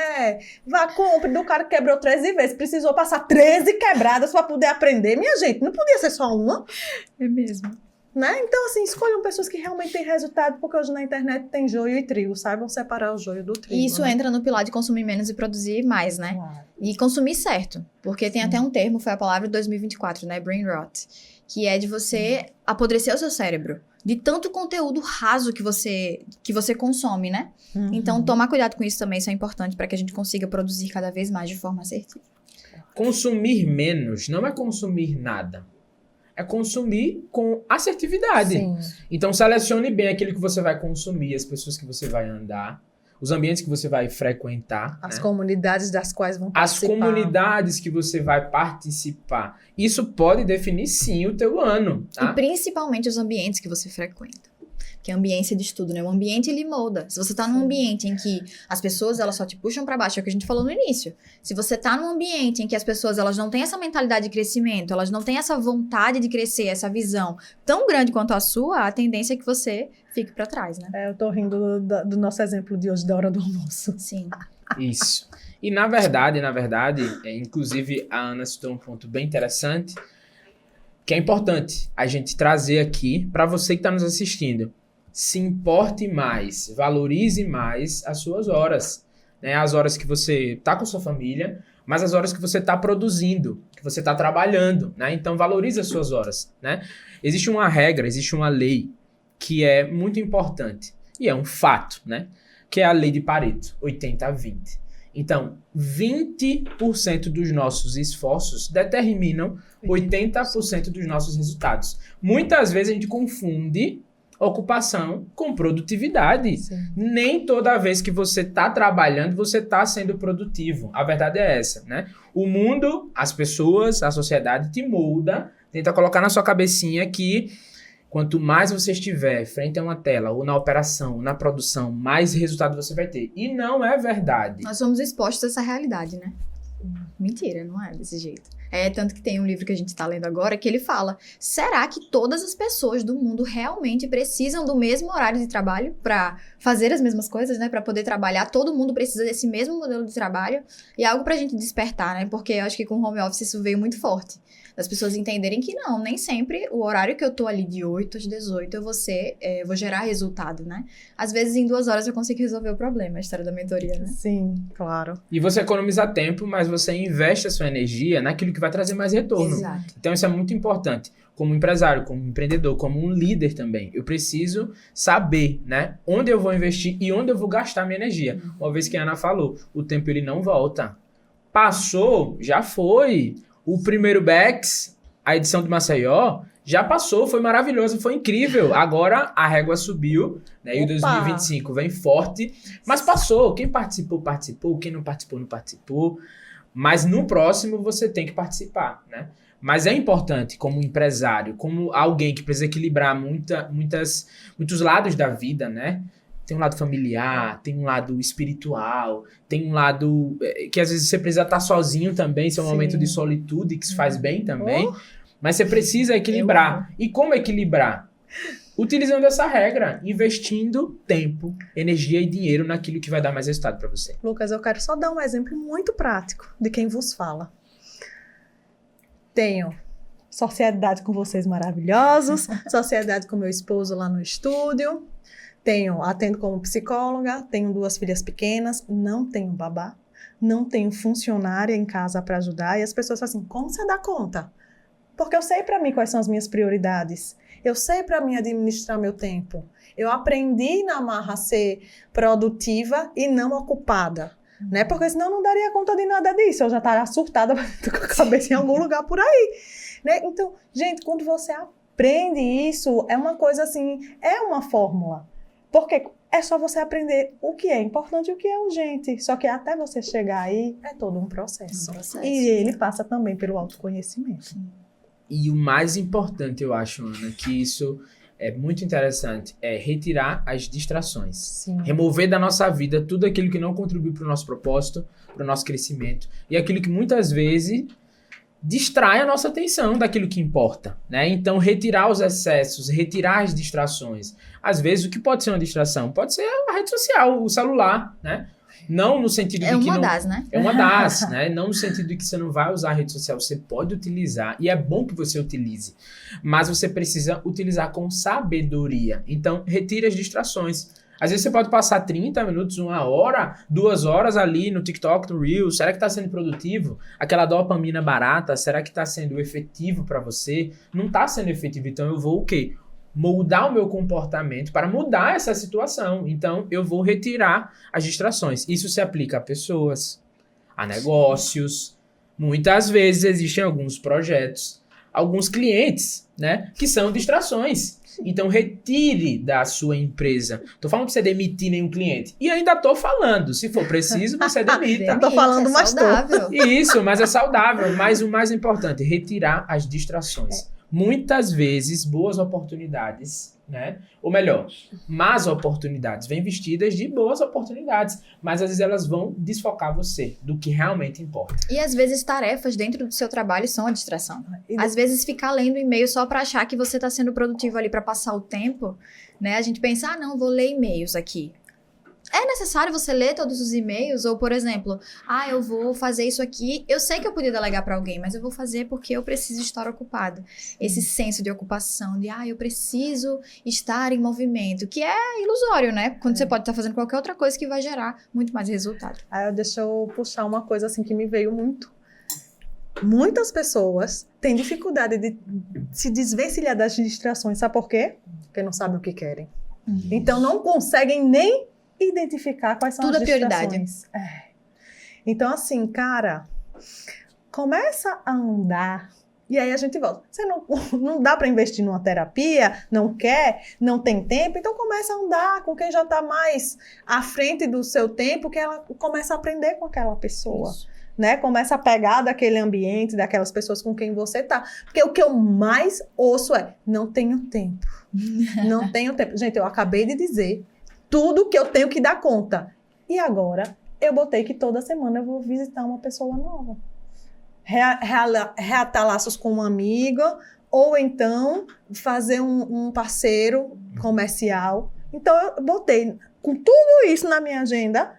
vá, compre do cara que quebrou 13 vezes. Precisou passar 13 quebradas para poder aprender. Minha gente, não podia ser só uma. É mesmo. Né? Então, assim, escolham pessoas que realmente têm resultado, porque hoje na internet tem joio e trigo, saibam separar o joio do trigo. E isso entra no pilar de consumir menos e produzir mais, né? Claro. E consumir certo, porque tem até um termo, foi a palavra de 2024, né? Brain rot, que é de você apodrecer o seu cérebro, de tanto conteúdo raso que você consome, né? Então, tomar cuidado com isso também, isso é importante para que a gente consiga produzir cada vez mais de forma assertiva. Consumir menos não é consumir nada. É consumir com assertividade. Sim. Então, selecione bem aquilo que você vai consumir, as pessoas que você vai andar, os ambientes que você vai frequentar. As né? comunidades das quais vão participar. As comunidades que você vai participar. Isso pode definir, sim, o teu ano. Tá? E principalmente os ambientes que você frequenta. Que é a ambiência de estudo, né? O ambiente, ele molda. Se você tá num ambiente em que as pessoas, elas só te puxam pra baixo, é o que a gente falou no início. Se você tá num ambiente em que as pessoas, elas não têm essa mentalidade de crescimento, elas não têm essa vontade de crescer, essa visão tão grande quanto a sua, a tendência é que você fique pra trás, né? Eu tô rindo do nosso exemplo de hoje, da hora do almoço. Sim. Isso. E na verdade, inclusive a Ana citou um ponto bem interessante, que é importante a gente trazer aqui para você que está nos assistindo. Se importe mais, valorize mais as suas horas, né? As horas que você está com sua família, mas as horas que você está produzindo, que você está trabalhando, né? Então valorize as suas horas, né? Existe uma regra, existe uma lei que é muito importante e é um fato, né? Que é a lei de Pareto, 80-20. Então, 20% dos nossos esforços determinam 80% dos nossos resultados. Muitas vezes a gente confunde ocupação com produtividade. Sim. Nem toda vez que você está trabalhando, você está sendo produtivo. A verdade é essa, né? O mundo, as pessoas, a sociedade te molda, tenta colocar na sua cabecinha que quanto mais você estiver frente a uma tela, ou na operação, ou na produção, mais resultado você vai ter. E não é verdade. Nós somos expostos a essa realidade, né? Mentira, não é desse jeito. Tanto que tem um livro que a gente tá lendo agora que ele fala, será que todas as pessoas do mundo realmente precisam do mesmo horário de trabalho para fazer as mesmas coisas, né? Para poder trabalhar, todo mundo precisa desse mesmo modelo de trabalho. E é algo pra gente despertar, né? Porque eu acho que com o home office isso veio muito forte. Das pessoas entenderem que não, nem sempre o horário que eu tô ali de 8 às 18 eu vou gerar resultado, né? Às vezes em 2 horas eu consigo resolver o problema, a história da mentoria, né? Sim, claro. E você economiza tempo, mas você investe a sua energia naquilo que vai trazer mais retorno. Exato. Então isso é muito importante. Como empresário, como empreendedor, como um líder também. Eu preciso saber, né? Onde eu vou investir e onde eu vou gastar minha energia. Uma vez que a Ana falou, o tempo ele não volta. Passou, já foi. O primeiro BEX, a edição de Maceió, já passou, foi maravilhoso, foi incrível. Agora a régua subiu, né? E o 2025 vem forte, mas passou. Quem participou, participou. Quem não participou, não participou. Mas no próximo você tem que participar, né? Mas é importante, como empresário, como alguém que precisa equilibrar muitos lados da vida, né? Tem um lado familiar, tem um lado espiritual, tem um lado que às vezes você precisa estar sozinho também, isso é um momento de solitude que se faz bem também, mas você precisa equilibrar. E como equilibrar? utilizando essa regra, investindo tempo, energia e dinheiro naquilo que vai dar mais resultado para você. Lucas, eu quero só dar um exemplo muito prático de quem vos fala. Tenho sociedade com vocês maravilhosos, sociedade com meu esposo lá no estúdio, atendo como psicóloga, tenho 2 filhas pequenas, não tenho babá, não tenho funcionária em casa para ajudar, e as pessoas falam assim, como você dá conta? Porque eu sei para mim quais são as minhas prioridades, eu sei para mim administrar meu tempo, eu aprendi na marra a ser produtiva e não ocupada, né? Porque senão eu não daria conta de nada disso, eu já estaria surtada com a cabeça em algum lugar por aí, né? Então, gente, quando você aprende isso, é uma coisa assim, é uma fórmula, porque é só você aprender o que é importante e o que é urgente. Só que até você chegar aí, é todo um processo. E ele passa também pelo autoconhecimento. E o mais importante, eu acho, Ana, que isso é muito interessante, é retirar as distrações. Sim. Remover da nossa vida tudo aquilo que não contribui para o nosso propósito, para o nosso crescimento. E aquilo que muitas vezes distrai a nossa atenção daquilo que importa, né? Então, retirar os excessos, retirar as distrações. Às vezes, o que pode ser uma distração? Pode ser a rede social, o celular, né? Não no sentido de que uma não... das, né? É uma das, né? Não no sentido de que você não vai usar a rede social, você pode utilizar, e é bom que você utilize, mas você precisa utilizar com sabedoria. Então, retire as distrações. Às vezes você pode passar 30 minutos, 1 hora, 2 horas ali no TikTok, no Reels. Será que está sendo produtivo? Aquela dopamina barata, será que está sendo efetivo para você? Não está sendo efetivo, então eu vou o quê? Moldar o meu comportamento para mudar essa situação. Então, eu vou retirar as distrações. Isso se aplica a pessoas, a negócios. Muitas vezes existem alguns projetos, alguns clientes, né, que são distrações. Então, retire da sua empresa. Tô falando pra você demitir nenhum cliente. E ainda tô falando. Se for preciso, você demita. Eu tô falando, mas saudável. Isso, mas é saudável. Mas o mais importante, retirar as distrações. Muitas vezes, boas oportunidades, né? Ou melhor, más oportunidades vêm vestidas de boas oportunidades, mas às vezes elas vão desfocar você do que realmente importa. E às vezes tarefas dentro do seu trabalho são a distração. Às vezes ficar lendo e-mail só para achar que você está sendo produtivo ali para passar o tempo, né? A gente pensa, não, vou ler e-mails aqui. É necessário você ler todos os e-mails? Ou, por exemplo, eu vou fazer isso aqui. Eu sei que eu podia delegar para alguém, mas eu vou fazer porque eu preciso estar ocupado. Esse senso de ocupação, de, eu preciso estar em movimento, que é ilusório, né? Quando você pode estar fazendo qualquer outra coisa que vai gerar muito mais resultado. Deixa eu puxar uma coisa assim que me veio muito. Muitas pessoas têm dificuldade de se desvencilhar das distrações. Sabe por quê? Porque não sabem o que querem. Então, não conseguem nem identificar quais são tudo as distrações. Prioridade. Então, assim, cara, começa a andar e aí a gente volta. Você não dá para investir numa terapia, não quer, não tem tempo, então começa a andar com quem já está mais à frente do seu tempo, que ela começa a aprender com aquela pessoa. Isso. Né? Começa a pegar daquele ambiente, daquelas pessoas com quem você tá. Porque o que eu mais ouço é, não tenho tempo. Não tenho tempo. Gente, eu acabei de dizer tudo que eu tenho que dar conta. E agora, eu botei que toda semana eu vou visitar uma pessoa nova. Reatar laços com uma amiga, ou então fazer um parceiro comercial. Então, eu botei, com tudo isso na minha agenda,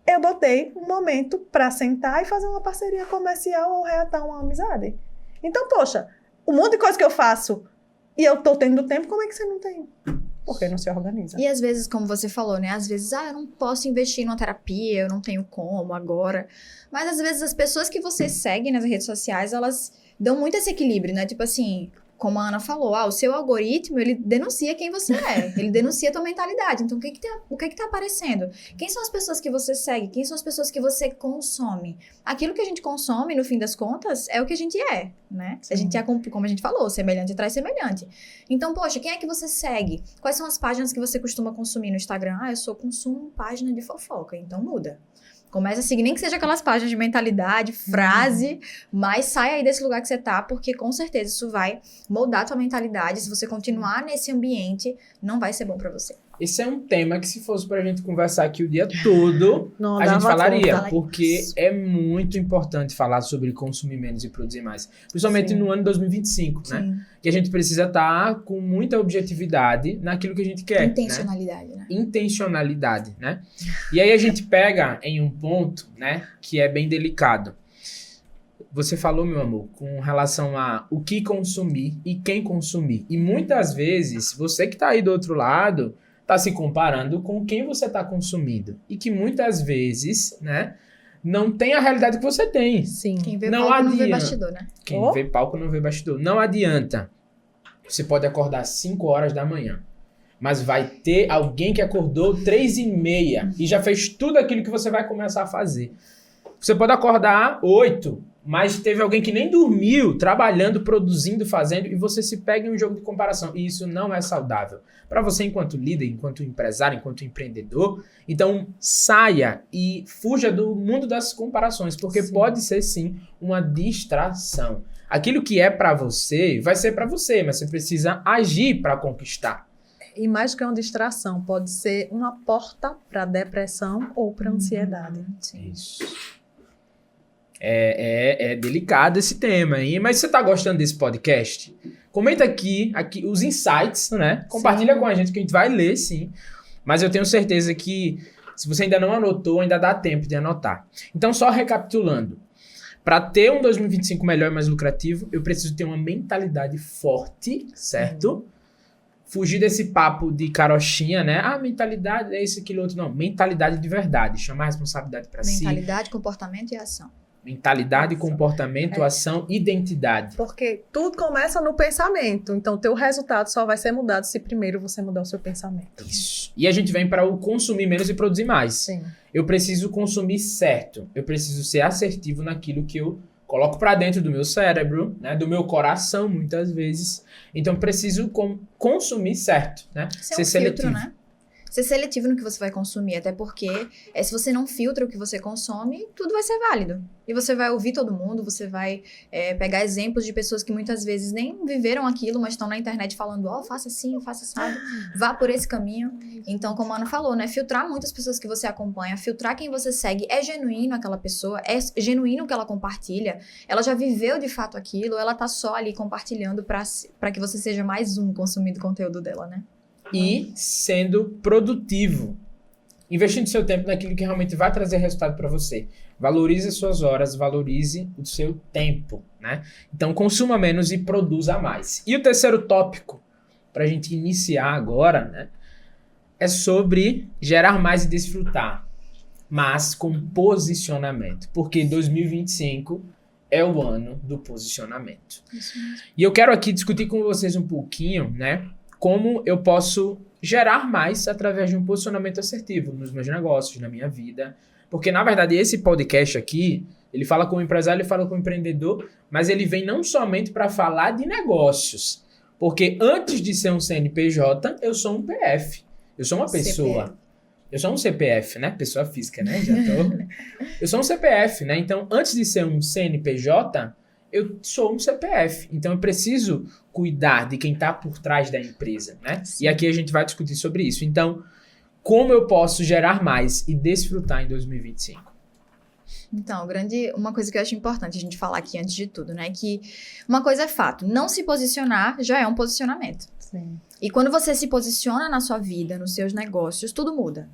eu botei um momento para sentar e fazer uma parceria comercial ou reatar uma amizade. Então, poxa, um monte de coisa que eu faço e eu tô tendo tempo, como é que você não tem? Porque não se organiza. E às vezes, como você falou, né? Às vezes, eu não posso investir numa terapia, eu não tenho como agora. Mas às vezes as pessoas que você segue nas redes sociais, elas dão muito esse equilíbrio, né? Tipo assim, como a Ana falou, o seu algoritmo, ele denuncia quem você é. Ele denuncia a tua mentalidade. Então, o que tá aparecendo? Quem são as pessoas que você segue? Quem são as pessoas que você consome? Aquilo que a gente consome, no fim das contas, é o que a gente é, né? Sim. A gente é, como a gente falou, semelhante atrai semelhante. Então, poxa, quem é que você segue? Quais são as páginas que você costuma consumir no Instagram? Eu consumo página de fofoca, então muda. Começa a seguir, nem que seja aquelas páginas de mentalidade, frase, mas sai aí desse lugar que você tá, porque com certeza isso vai moldar a tua mentalidade. Se você continuar nesse ambiente, não vai ser bom pra você. esse é um tema que se fosse pra gente conversar aqui o dia todo, Não a gente dava falaria, conta. porque é muito importante falar sobre consumir menos e produzir mais. Principalmente Sim. no ano 2025, né? Sim. Que a gente precisa estar com muita objetividade naquilo que a gente quer, né? Intencionalidade, né? Intencionalidade, né? E aí a gente pega em um ponto, né, que é bem delicado. Você falou, meu amor, com relação a o que consumir e quem consumir. E muitas vezes, você que tá aí do outro lado, tá se comparando com quem você tá consumindo. E que muitas vezes, né, não tem a realidade que você tem. Sim. Quem vê Não palco não vê adianta. bastidor, né? Quem Oh. vê palco não vê bastidor. Não adianta. Você pode acordar às 5 horas da manhã, mas vai ter alguém que acordou 3h30 e já fez tudo aquilo que você vai começar a fazer. Você pode acordar 8, mas teve alguém que nem dormiu, trabalhando, produzindo, fazendo, e você se pega em um jogo de comparação. E isso não é saudável. Para você, enquanto líder, enquanto empresário, enquanto empreendedor, então saia e fuja do mundo das comparações, porque Sim. pode ser, sim, uma distração. Aquilo que é para você, vai ser para você, mas você precisa agir para conquistar. E mais que uma distração, pode ser uma porta para depressão ou para ansiedade. Sim. Isso. É delicado esse tema, hein? Mas você tá gostando desse podcast? Comenta aqui os insights, né? Compartilha com a gente que a gente vai ler, sim. Mas eu tenho certeza que se você ainda não anotou, ainda dá tempo de anotar. Então, só recapitulando. Para ter um 2025 melhor e mais lucrativo, eu preciso ter uma mentalidade forte, certo? Fugir desse papo de carochinha, né? Ah, mentalidade é isso, aquilo, outro. Não, mentalidade de verdade. Chamar a responsabilidade para si. Mentalidade, comportamento e ação. Mentalidade, comportamento, ação, identidade. Porque tudo começa no pensamento. Então, teu resultado só vai ser mudado se primeiro você mudar o seu pensamento. Isso. E a gente vem para o consumir menos e produzir mais. Sim. Eu preciso consumir certo. Eu preciso ser assertivo naquilo que eu coloco para dentro do meu cérebro, né? Do meu coração, muitas vezes. Então, eu preciso consumir certo, né? Ser um filtro, né? Ser seletivo no que você vai consumir, até porque se você não filtra o que você consome, tudo vai ser válido. E você vai ouvir todo mundo, você vai pegar exemplos de pessoas que muitas vezes nem viveram aquilo, mas estão na internet falando, faça assim, faça assado, vá por esse caminho. Então, como a Ana falou, né, filtrar muitas pessoas que você acompanha, filtrar quem você segue, é genuíno aquela pessoa, é genuíno o que ela compartilha, ela já viveu de fato aquilo, ela tá só ali compartilhando para que você seja mais um consumindo conteúdo dela, né? E sendo produtivo. Investindo seu tempo naquilo que realmente vai trazer resultado para você. Valorize as suas horas, valorize o seu tempo, né? Então, consuma menos e produza mais. E o terceiro tópico, para a gente iniciar agora, né? É sobre gerar mais e desfrutar. Mas com posicionamento. Porque 2025 é o ano do posicionamento. Isso mesmo. E eu quero aqui discutir com vocês um pouquinho, né? Como eu posso gerar mais através de um posicionamento assertivo nos meus negócios, na minha vida. Porque, na verdade, esse podcast aqui, ele fala com o empresário, ele fala com o empreendedor, mas ele vem não somente para falar de negócios. Porque antes de ser um CNPJ, eu sou um PF. Eu sou uma pessoa. CPF. Eu sou um CPF, né? Pessoa física, né? Eu sou um CPF, né? Então, antes de ser um CNPJ, eu sou um CPF. Então, eu preciso cuidar de quem está por trás da empresa, né? Sim. E aqui a gente vai discutir sobre isso. Então, como eu posso gerar mais e desfrutar em 2025? Então, uma coisa que eu acho importante a gente falar aqui antes de tudo, né? Que uma coisa é fato, não se posicionar já é um posicionamento. Sim. E quando você se posiciona na sua vida, nos seus negócios, tudo muda.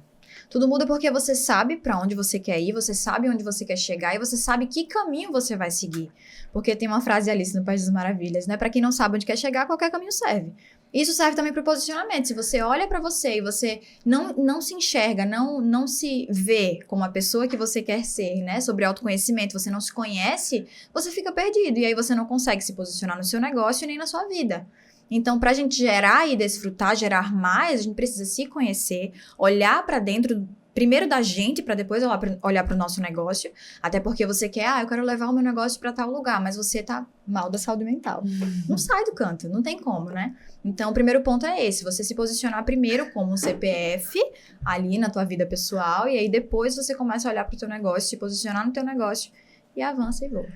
Tudo muda porque você sabe para onde você quer ir, você sabe onde você quer chegar e você sabe que caminho você vai seguir. Porque tem uma frase Alice no País das Maravilhas, né? Para quem não sabe onde quer chegar, qualquer caminho serve. Isso serve também para o posicionamento. Se você olha para você e você não se enxerga, não se vê como a pessoa que você quer ser, né? Sobre autoconhecimento, você não se conhece, você fica perdido. E aí você não consegue se posicionar no seu negócio nem na sua vida. Então, para a gente gerar e desfrutar, gerar mais, a gente precisa se conhecer, olhar para dentro, primeiro da gente, para depois olhar para o nosso negócio. Até porque você quer, eu quero levar o meu negócio para tal lugar, mas você tá mal da saúde mental. Não sai do canto, não tem como, né? Então, o primeiro ponto é esse, você se posicionar primeiro como um CPF, ali na tua vida pessoal, e aí depois você começa a olhar para o teu negócio, se posicionar no teu negócio, e avança e voa.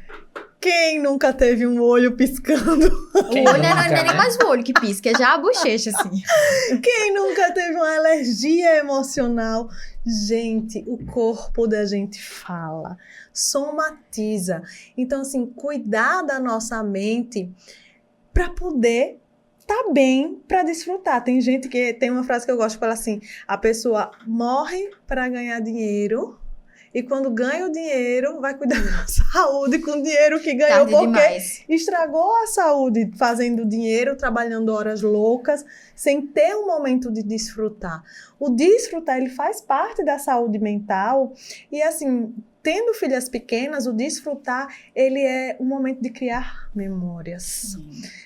Quem nunca teve um olho piscando? O olho não é nem mais o olho que pisca, é já a bochecha, assim. Quem nunca teve uma alergia emocional? Gente, o corpo da gente fala, somatiza. Então, assim, cuidar da nossa mente para poder tá bem, para desfrutar. Tem gente que tem uma frase que eu gosto que fala assim: a pessoa morre para ganhar dinheiro e quando ganha o dinheiro vai cuidar da saúde com o dinheiro que ganhou. Tarde porque demais. estragou a saúde fazendo dinheiro, trabalhando horas loucas, sem ter um momento de desfrutar. O desfrutar, ele faz parte da saúde mental e, assim, tendo filhas pequenas, o desfrutar, ele é um momento de criar memórias,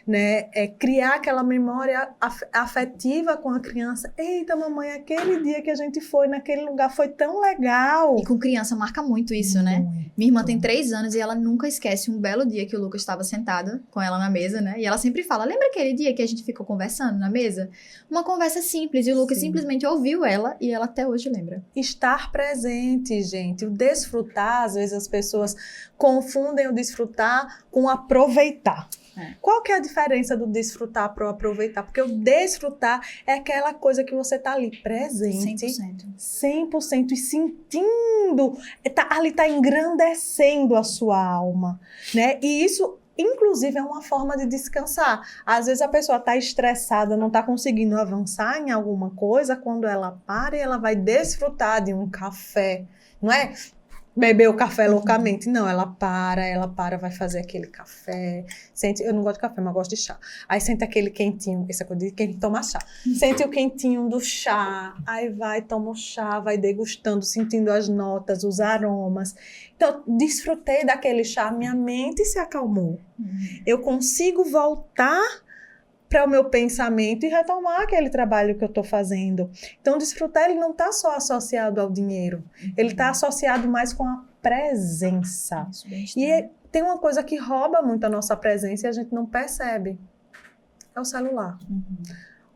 né? É criar aquela memória afetiva com a criança. Eita, mamãe, aquele dia que a gente foi naquele lugar foi tão legal. E com criança marca muito isso, né? Minha irmã tem 3 anos e ela nunca esquece um belo dia que o Lucas estava sentado com ela na mesa, né? E ela sempre fala, lembra aquele dia que a gente ficou conversando na mesa? Uma conversa simples e o Lucas simplesmente ouviu ela e ela até hoje lembra. Estar presente, gente. O desfrutar, às vezes as pessoas confundem o desfrutar com aproveitar. Qual que é a diferença do desfrutar para o aproveitar? Porque o desfrutar é aquela coisa que você tá ali presente, 100% e sentindo, ali tá engrandecendo a sua alma, né? E isso, inclusive, é uma forma de descansar. Às vezes a pessoa está estressada, não está conseguindo avançar em alguma coisa, quando ela para e ela vai desfrutar de um café, não é? Beber o café loucamente. Não, ela para, vai fazer aquele café. Sente, eu não gosto de café, mas gosto de chá. Aí sente aquele quentinho, essa coisa de quem toma chá. Sente o quentinho do chá, aí vai, toma o chá, vai degustando, sentindo as notas, os aromas. Então, desfrutei daquele chá, minha mente se acalmou. Eu consigo voltar para o meu pensamento e retomar aquele trabalho que eu estou fazendo. Então, desfrutar, ele não está só associado ao dinheiro. Ele está associado mais com a presença. E tem uma coisa que rouba muito a nossa presença e a gente não percebe. É o celular.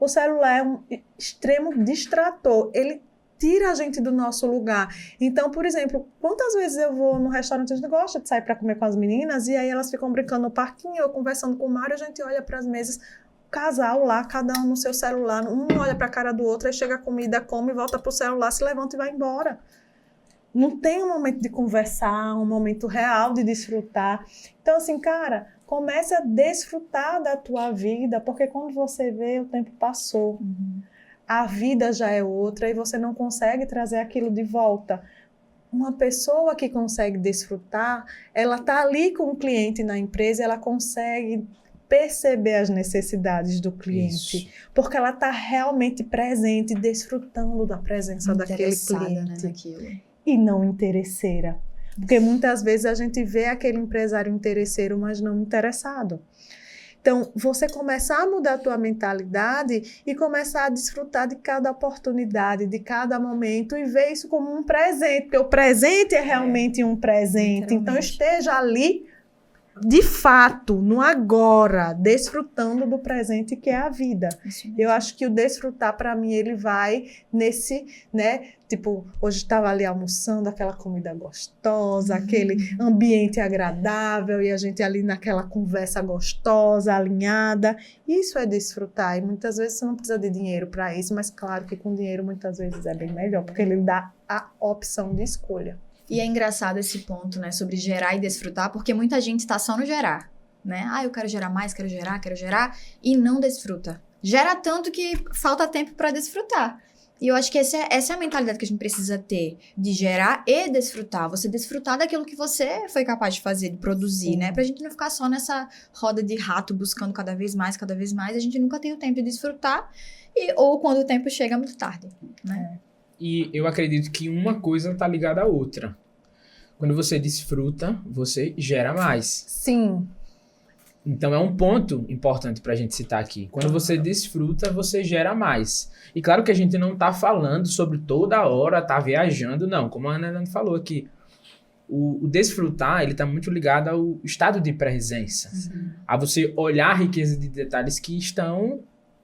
O celular é um extremo distrator. Ele tira a gente do nosso lugar. Então, por exemplo, quantas vezes eu vou no restaurante, a gente gosta de sair para comer com as meninas, e aí elas ficam brincando no parquinho, eu conversando com o Mário, a gente olha para as mesas, casal lá, cada um no seu celular, um olha para a cara do outro, aí chega a comida, come, volta pro celular, se levanta e vai embora. Não tem um momento de conversar, um momento real de desfrutar. Então, assim, cara, comece a desfrutar da tua vida, porque quando você vê, o tempo passou. A vida já é outra e você não consegue trazer aquilo de volta. Uma pessoa que consegue desfrutar, ela tá ali com o cliente na empresa, ela consegue perceber as necessidades do cliente, porque ela está realmente presente, desfrutando da presença daquele cliente, né, e não interesseira, porque muitas vezes a gente vê aquele empresário interesseiro, mas não interessado. Então, você começar a mudar a tua mentalidade e começar a desfrutar de cada oportunidade, de cada momento e ver isso como um presente, porque o presente é realmente um presente. Então, esteja ali de fato, no agora, desfrutando do presente que é a vida. Eu acho que o desfrutar, para mim, ele vai nesse, né? Tipo, hoje estava ali almoçando, aquela comida gostosa, aquele ambiente agradável e a gente ali naquela conversa gostosa, alinhada. Isso é desfrutar. E muitas vezes você não precisa de dinheiro para isso, mas claro que com dinheiro muitas vezes é bem melhor, porque ele dá a opção de escolha. E é engraçado esse ponto, né, sobre gerar e desfrutar, porque muita gente está só no gerar, né? Eu quero gerar mais, quero gerar, e não desfruta. Gera tanto que falta tempo para desfrutar. E eu acho que essa é a mentalidade que a gente precisa ter, de gerar e desfrutar. Você desfrutar daquilo que você foi capaz de fazer, de produzir, né? Pra gente não ficar só nessa roda de rato, buscando cada vez mais, a gente nunca tem o tempo de desfrutar, ou quando o tempo chega muito tarde, né? E eu acredito que uma coisa está ligada à outra. Quando você desfruta, você gera mais. Sim. Então é um ponto importante para a gente citar aqui. Quando você desfruta, você gera mais. E claro que a gente não está falando sobre toda hora estar viajando, não. Como a Ana falou aqui, o desfrutar, ele está muito ligado ao estado de presença. A você olhar a riqueza de detalhes que estão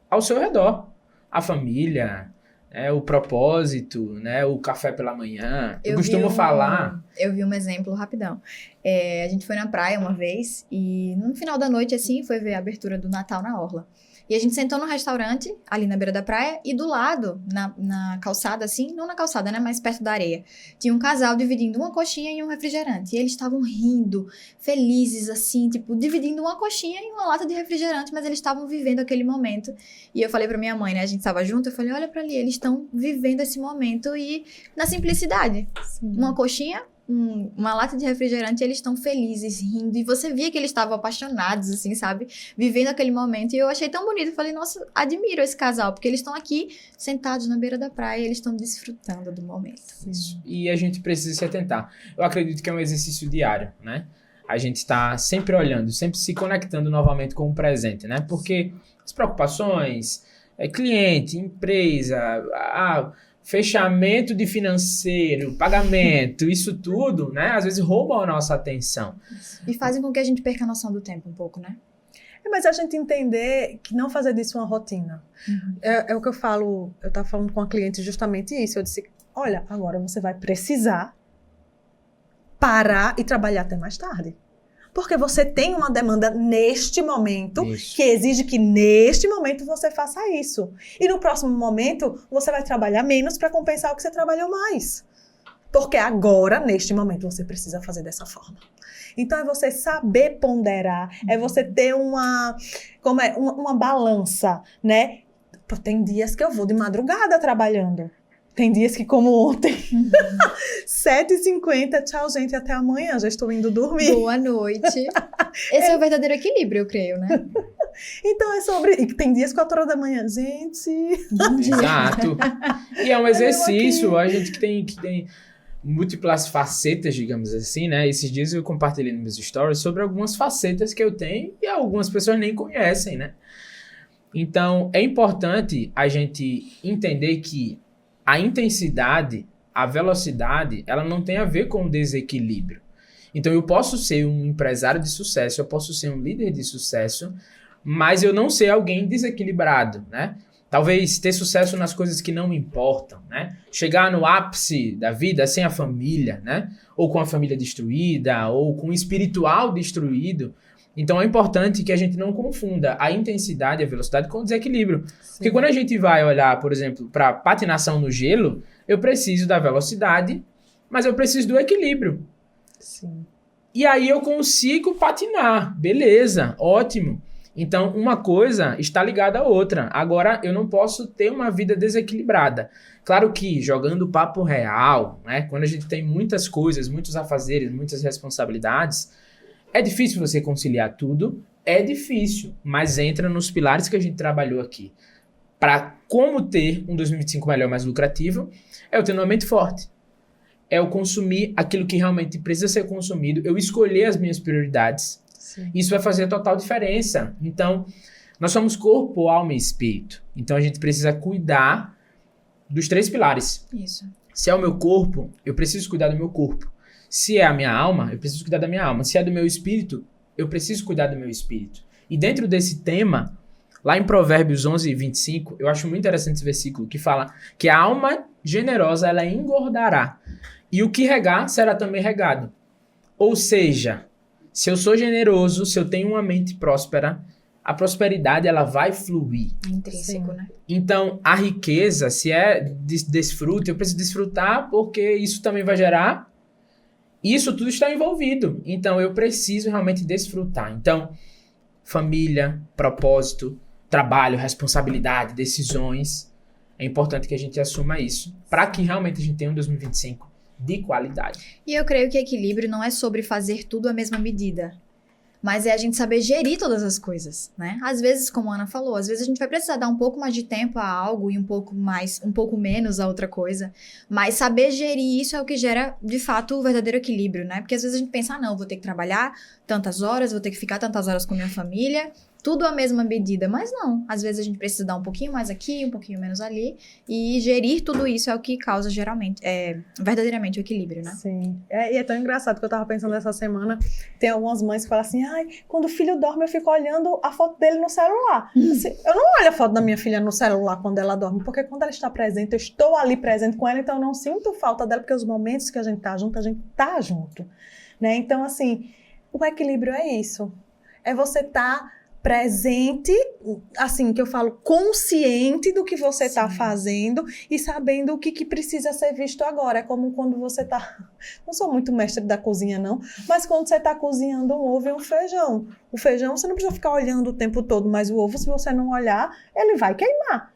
ao seu redor. A família, né? O propósito, né? O café pela manhã. Eu vi costumo falar... Eu vi um exemplo rapidão. A gente foi na praia uma vez e no final da noite, assim, foi ver a abertura do Natal na Orla. E a gente sentou no restaurante, ali na beira da praia, e do lado, na calçada, assim, não na calçada, né, mas perto da areia, tinha um casal dividindo uma coxinha e um refrigerante. E eles estavam rindo, felizes, assim, tipo, dividindo uma coxinha e uma lata de refrigerante, mas eles estavam vivendo aquele momento. E eu falei pra minha mãe, né, a gente tava junto, eu falei, olha pra ali, eles estão vivendo esse momento e na simplicidade. Sim. Uma coxinha, uma lata de refrigerante, e eles estão felizes, rindo, e você via que eles estavam apaixonados, assim, sabe, vivendo aquele momento, e eu achei tão bonito, eu falei, nossa, admiro esse casal, porque eles estão aqui, sentados na beira da praia, e eles estão desfrutando do momento. Isso. E a gente precisa se atentar. Eu acredito que é um exercício diário, né? A gente está sempre olhando, sempre se conectando novamente com o presente, né? Porque as preocupações, cliente, empresa, fechamento de financeiro, pagamento, isso tudo, né? Às vezes roubam a nossa atenção. E fazem com que a gente perca a noção do tempo um pouco, né? Mas a gente entender que não fazer disso uma rotina. Uhum. É o que eu falo, eu estava falando com a cliente justamente isso. Eu disse, olha, agora você vai precisar parar e trabalhar até mais tarde. Porque você tem uma demanda neste momento que exige que neste momento você faça isso. E no próximo momento, você vai trabalhar menos para compensar o que você trabalhou mais. Porque agora, neste momento, você precisa fazer dessa forma. Então, é você saber ponderar, é você ter uma balança, né? Tem dias que eu vou de madrugada trabalhando. Tem dias que, como ontem, 7h50, tchau, gente, até amanhã, já estou indo dormir. Boa noite. Esse é o verdadeiro equilíbrio, eu creio, né? Então, é sobre... E tem dias 4 horas da manhã, gente... Exato. E é um exercício, a gente que tem múltiplas facetas, digamos assim, né? Esses dias eu compartilhei nos meus stories sobre algumas facetas que eu tenho e algumas pessoas nem conhecem, né? Então, é importante a gente entender que a intensidade, a velocidade, ela não tem a ver com o desequilíbrio. Então, eu posso ser um empresário de sucesso, eu posso ser um líder de sucesso, mas eu não ser alguém desequilibrado, né? Talvez ter sucesso nas coisas que não me importam, né? Chegar no ápice da vida sem a família, né? Ou com a família destruída, ou com o espiritual destruído. Então é importante que a gente não confunda a intensidade e a velocidade com o desequilíbrio. Sim. Porque quando a gente vai olhar, por exemplo, para patinação no gelo, eu preciso da velocidade, mas eu preciso do equilíbrio. Sim. E aí eu consigo patinar. Beleza, ótimo. Então, uma coisa está ligada à outra. Agora, eu não posso ter uma vida desequilibrada. Claro que, jogando papo real, né, quando a gente tem muitas coisas, muitos afazeres, muitas responsabilidades, é difícil você conciliar tudo, é difícil, mas entra nos pilares que a gente trabalhou aqui. Para como ter um 2025 melhor, mais lucrativo, é eu ter uma mente forte. É eu consumir aquilo que realmente precisa ser consumido, eu escolher as minhas prioridades. Sim. Isso vai fazer total diferença. Então, nós somos corpo, alma e espírito. Então, a gente precisa cuidar dos 3 pilares. Isso. Se é o meu corpo, eu preciso cuidar do meu corpo. Se é a minha alma, eu preciso cuidar da minha alma. Se é do meu espírito, eu preciso cuidar do meu espírito. E dentro desse tema, lá em Provérbios 11:25, eu acho muito interessante esse versículo que fala que a alma generosa, ela engordará. E o que regar será também regado. Ou seja, se eu sou generoso, se eu tenho uma mente próspera, a prosperidade ela vai fluir. Intrínseco, né? Então, a riqueza, se é desfrute, eu preciso desfrutar porque isso também vai gerar. Isso tudo está envolvido. Então, eu preciso realmente desfrutar. Então, família, propósito, trabalho, responsabilidade, decisões. É importante que a gente assuma isso para que realmente a gente tenha um 2025 de qualidade. E eu creio que equilíbrio não é sobre fazer tudo à mesma medida, mas é a gente saber gerir todas as coisas, né? Às vezes, como a Ana falou, às vezes a gente vai precisar dar um pouco mais de tempo a algo e um pouco menos a outra coisa, mas saber gerir isso é o que gera, de fato, o verdadeiro equilíbrio, né? Porque às vezes a gente pensa, não, vou ter que trabalhar tantas horas, vou ter que ficar tantas horas com minha família, tudo à mesma medida, mas não. Às vezes a gente precisa dar um pouquinho mais aqui, um pouquinho menos ali, e gerir tudo isso é o que causa verdadeiramente o equilíbrio, né? Sim. E é tão engraçado que eu tava pensando essa semana, tem algumas mães que falam assim, ai, quando o filho dorme eu fico olhando a foto dele no celular. Assim, eu não olho a foto da minha filha no celular quando ela dorme, porque quando ela está presente, eu estou ali presente com ela, então eu não sinto falta dela, porque os momentos que a gente tá junto, né? Então, assim, o equilíbrio é isso. É você estar presente, assim, que eu falo, consciente do que você está fazendo e sabendo o que precisa ser visto agora. É como quando você está... Não sou muito mestre da cozinha, não, mas quando você está cozinhando um ovo e um feijão. O feijão você não precisa ficar olhando o tempo todo, mas o ovo, se você não olhar, ele vai queimar.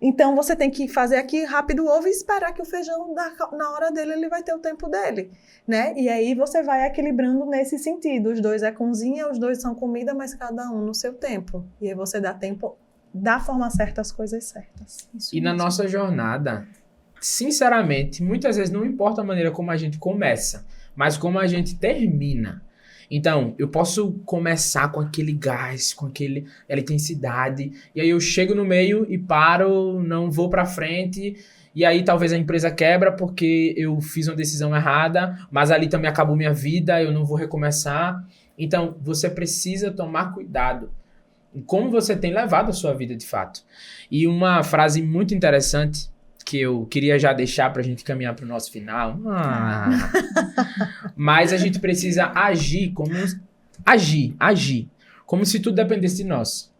Então, você tem que fazer aqui rápido o ovo e esperar que o feijão, na hora dele, ele vai ter o tempo dele, né? E aí, você vai equilibrando nesse sentido. Os dois é cozinha, os dois são comida, mas cada um no seu tempo. E aí, você dá tempo, da forma certa, as coisas certas. Isso mesmo. Na nossa jornada, sinceramente, muitas vezes não importa a maneira como a gente começa, mas como a gente termina. Então, eu posso começar com aquele gás, com aquela intensidade, e aí eu chego no meio e paro, não vou pra frente, e aí talvez a empresa quebra porque eu fiz uma decisão errada, mas ali também acabou minha vida, eu não vou recomeçar. Então, você precisa tomar cuidado em como você tem levado a sua vida de fato. E uma frase muito interessante que eu queria já deixar pra gente caminhar pro nosso final. Mas a gente precisa agir como se tudo dependesse de nós.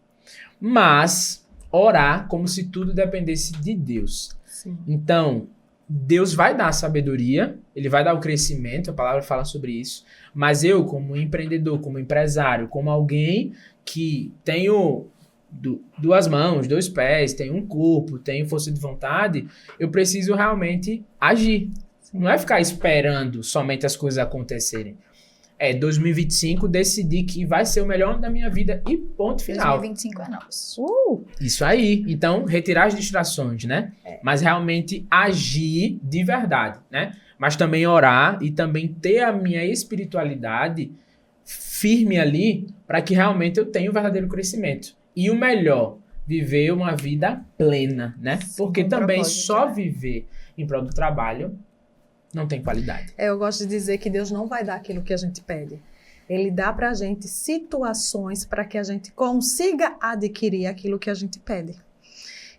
Mas orar como se tudo dependesse de Deus. Sim. Então, Deus vai dar a sabedoria, ele vai dar o crescimento, a palavra fala sobre isso, mas eu, como empreendedor, como empresário, como alguém que tenho duas mãos, dois pés, tenho um corpo, tenho força de vontade, eu preciso realmente agir. Sim. Não é ficar esperando somente as coisas acontecerem. 2025 decidi que vai ser o melhor ano da minha vida e ponto final. 2025 é nosso. Isso aí. Então, retirar as distrações, né? Mas realmente agir de verdade, né? Mas também orar e também ter a minha espiritualidade firme ali para que realmente eu tenha o verdadeiro crescimento. E o melhor, viver uma vida plena, né? Porque também só viver em prol do trabalho não tem qualidade. Eu gosto de dizer que Deus não vai dar aquilo que a gente pede. Ele dá pra gente situações para que a gente consiga adquirir aquilo que a gente pede.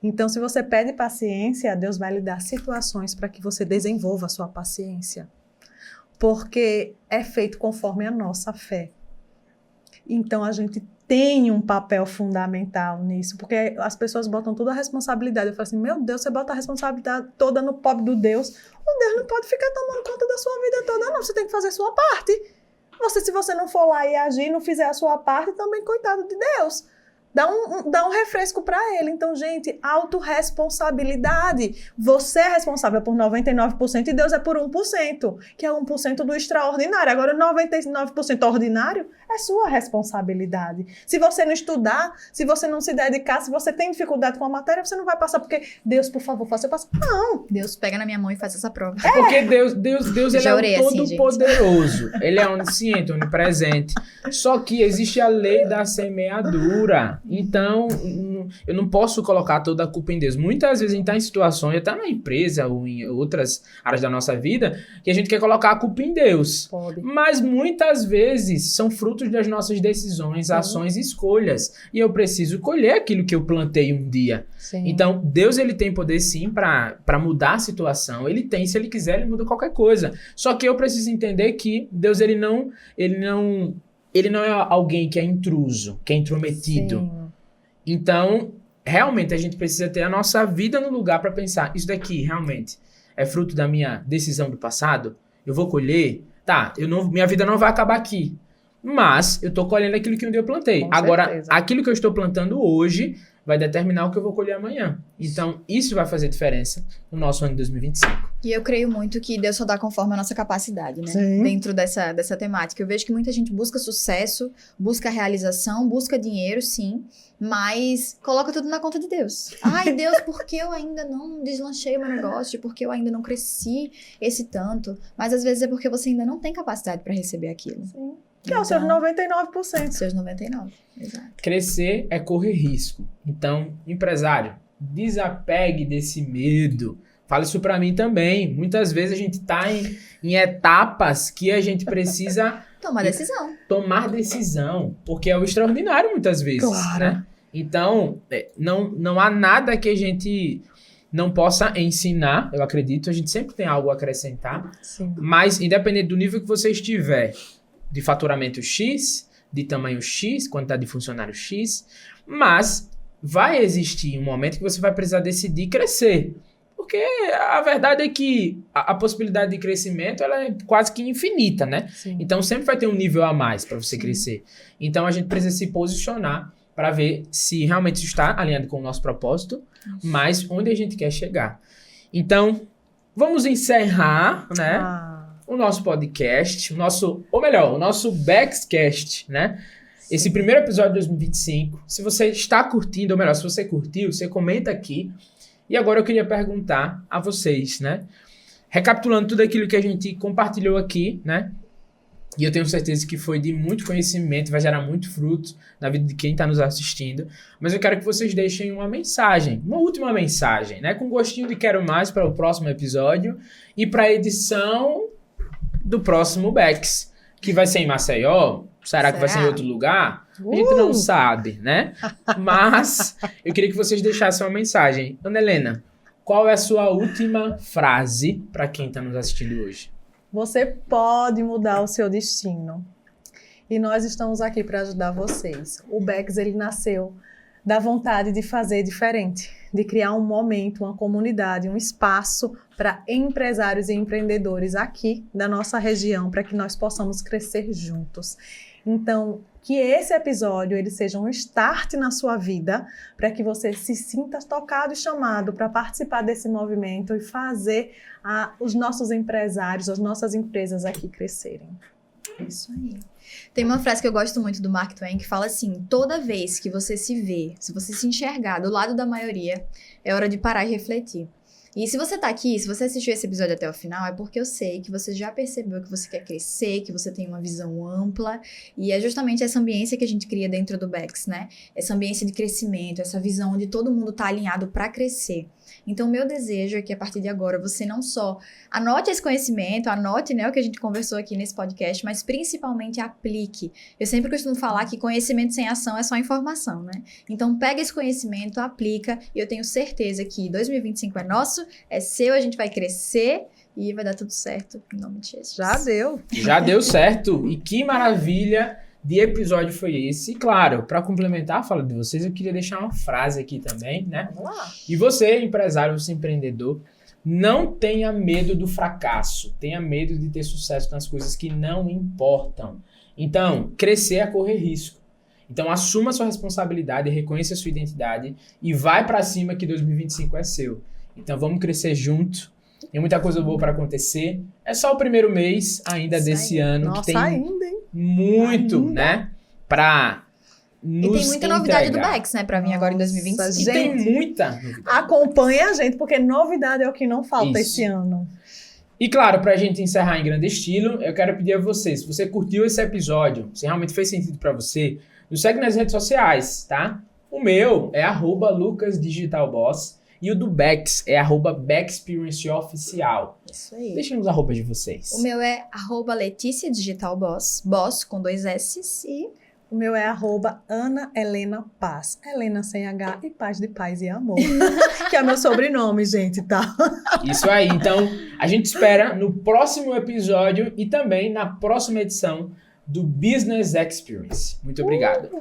Então, se você pede paciência, Deus vai lhe dar situações para que você desenvolva a sua paciência. Porque é feito conforme a nossa fé. Então, a gente tem um papel fundamental nisso, porque as pessoas botam toda a responsabilidade. Eu falo assim, meu Deus, você bota a responsabilidade toda no pobre do Deus. O Deus não pode ficar tomando conta da sua vida toda, não. Você tem que fazer a sua parte. Se você não for lá e agir, não fizer a sua parte, também, coitado de Deus. Dá um refresco para ele. Então, gente, autorresponsabilidade. Você é responsável por 99% e Deus é por 1%, que é 1% do extraordinário. Agora, 99% ordinário é sua responsabilidade. Se você não estudar, se você não se dedicar, se você tem dificuldade com a matéria, você não vai passar porque Deus, por favor, faça eu passar. Não. Deus pega na minha mão e faz essa prova. Porque Deus ele é o todo-poderoso. Ele é onisciente, onipresente. Só que existe a lei da semeadura. Então, eu não posso colocar toda a culpa em Deus. Muitas vezes a gente está em situações, até na empresa ou em outras áreas da nossa vida, que a gente quer colocar a culpa em Deus. Pode. Mas muitas vezes são frutos das nossas decisões, ações e escolhas. E eu preciso colher aquilo que eu plantei um dia. Sim. Então, Deus ele tem poder sim para mudar a situação. Ele tem, se ele quiser, ele muda qualquer coisa. Só que eu preciso entender que Deus ele não é alguém que é intruso, que é intrometido. Sim. Então, realmente, a gente precisa ter a nossa vida no lugar para pensar, isso daqui realmente é fruto da minha decisão do passado? Eu vou colher? Tá, minha vida não vai acabar aqui. Mas eu tô colhendo aquilo que um dia eu plantei. Com Agora, certeza. aquilo que eu estou plantando hoje vai determinar o que eu vou colher amanhã. Então, isso vai fazer diferença no nosso ano de 2025. E eu creio muito que Deus só dá conforme a nossa capacidade, né? Sim. Dentro dessa temática. Eu vejo que muita gente busca sucesso, busca realização, busca dinheiro, sim, mas coloca tudo na conta de Deus. Ai, Deus, por que eu ainda não deslanchei o meu negócio? Por que eu ainda não cresci esse tanto? Mas às vezes é porque você ainda não tem capacidade para receber aquilo. Sim. Que é os seus 99%. Seus 99%, exato. Crescer é correr risco. Então, empresário, desapegue desse medo. Fala isso pra mim também. Muitas vezes a gente tá em etapas que a gente precisa tomar decisão, porque é o extraordinário muitas vezes, Claro. né? Então, não há nada que a gente não possa ensinar, eu acredito, a gente sempre tem algo a acrescentar, Sim. mas independente do nível que você estiver, de faturamento X, de tamanho X, quantidade de funcionário X, mas vai existir um momento que você vai precisar decidir crescer. Porque a verdade é que a possibilidade de crescimento ela é quase que infinita, né? Sim. Então sempre vai ter um nível a mais para você crescer. Então a gente precisa se posicionar para ver se realmente isso está alinhado com o nosso propósito, mas onde a gente quer chegar. Então, vamos encerrar, né? O nosso podcast, o nosso Backscast, né? Esse primeiro episódio de 2025. Se você está curtindo, ou melhor, se você curtiu, você comenta aqui. E agora eu queria perguntar a vocês, né? Recapitulando tudo aquilo que a gente compartilhou aqui, né? E eu tenho certeza que foi de muito conhecimento, vai gerar muito fruto na vida de quem está nos assistindo. Mas eu quero que vocês deixem uma mensagem, uma última mensagem, né? Com gostinho de quero mais para o próximo episódio e para a edição do próximo Bex, que vai ser em Maceió. Será que vai ser em outro lugar? A gente não sabe, né? Mas eu queria que vocês deixassem uma mensagem. Ana Helena, qual é a sua última frase para quem está nos assistindo hoje? Você pode mudar o seu destino. E nós estamos aqui para ajudar vocês. O Bex, ele nasceu da vontade de fazer diferente, de criar um momento, uma comunidade, um espaço para empresários e empreendedores aqui da nossa região, para que nós possamos crescer juntos. Então, que esse episódio ele seja um start na sua vida, para que você se sinta tocado e chamado para participar desse movimento e fazer os nossos empresários, as nossas empresas aqui crescerem. Isso aí. Tem uma frase que eu gosto muito do Mark Twain que fala assim: toda vez que você se vê, se você se enxergar do lado da maioria, é hora de parar e refletir. E se você tá aqui, se você assistiu esse episódio até o final, é porque eu sei que você já percebeu que você quer crescer, que você tem uma visão ampla, e é justamente essa ambiência que a gente cria dentro do Bex, né? Essa ambiência de crescimento, essa visão onde todo mundo tá alinhado para crescer. Então, o meu desejo é que a partir de agora você não só anote esse conhecimento, anote, né, o que a gente conversou aqui nesse podcast, mas principalmente aplique. Eu sempre costumo falar que conhecimento sem ação é só informação, né? Então, pega esse conhecimento, aplica, e eu tenho certeza que 2025 é nosso, é seu, a gente vai crescer e vai dar tudo certo, em nome de Jesus. Já deu. Já deu certo. E que maravilha de episódio foi esse. E claro, para complementar a fala de vocês, eu queria deixar uma frase aqui também, né? Vamos lá. E você, empresário, você empreendedor, não tenha medo do fracasso. Tenha medo de ter sucesso nas coisas que não importam. Então, crescer é correr risco. Então, assuma sua responsabilidade, reconheça a sua identidade e vai para cima que 2025 é seu. Então, vamos crescer junto. Tem muita coisa boa para acontecer. É só o primeiro mês ainda desse ano. Nossa, que tem ainda, hein? muito, Ainda. né? Pra nos E tem muita novidade do entregar. Bex, né, pra vir agora em Nossa, 2025. E tem Gente, muita novidade. Acompanhe a gente, porque novidade é o que não falta Isso. esse ano. E claro, pra gente encerrar em grande estilo, eu quero pedir a você, se você curtiu esse episódio, se realmente fez sentido pra você, nos segue nas redes sociais, tá? O meu é @lucasdigitalboss e o do Bex é @BexperienceOficial. Isso aí. Deixem os arrobas de vocês. O meu é @LeticiaDigitalBoss, boss com 2 S's e... O meu é @Ana Helena Paz. Helena sem H e Paz de paz e amor. Que é meu sobrenome, gente, tá? Isso aí. Então, a gente espera no próximo episódio e também na próxima edição do Business Experience. Muito obrigado.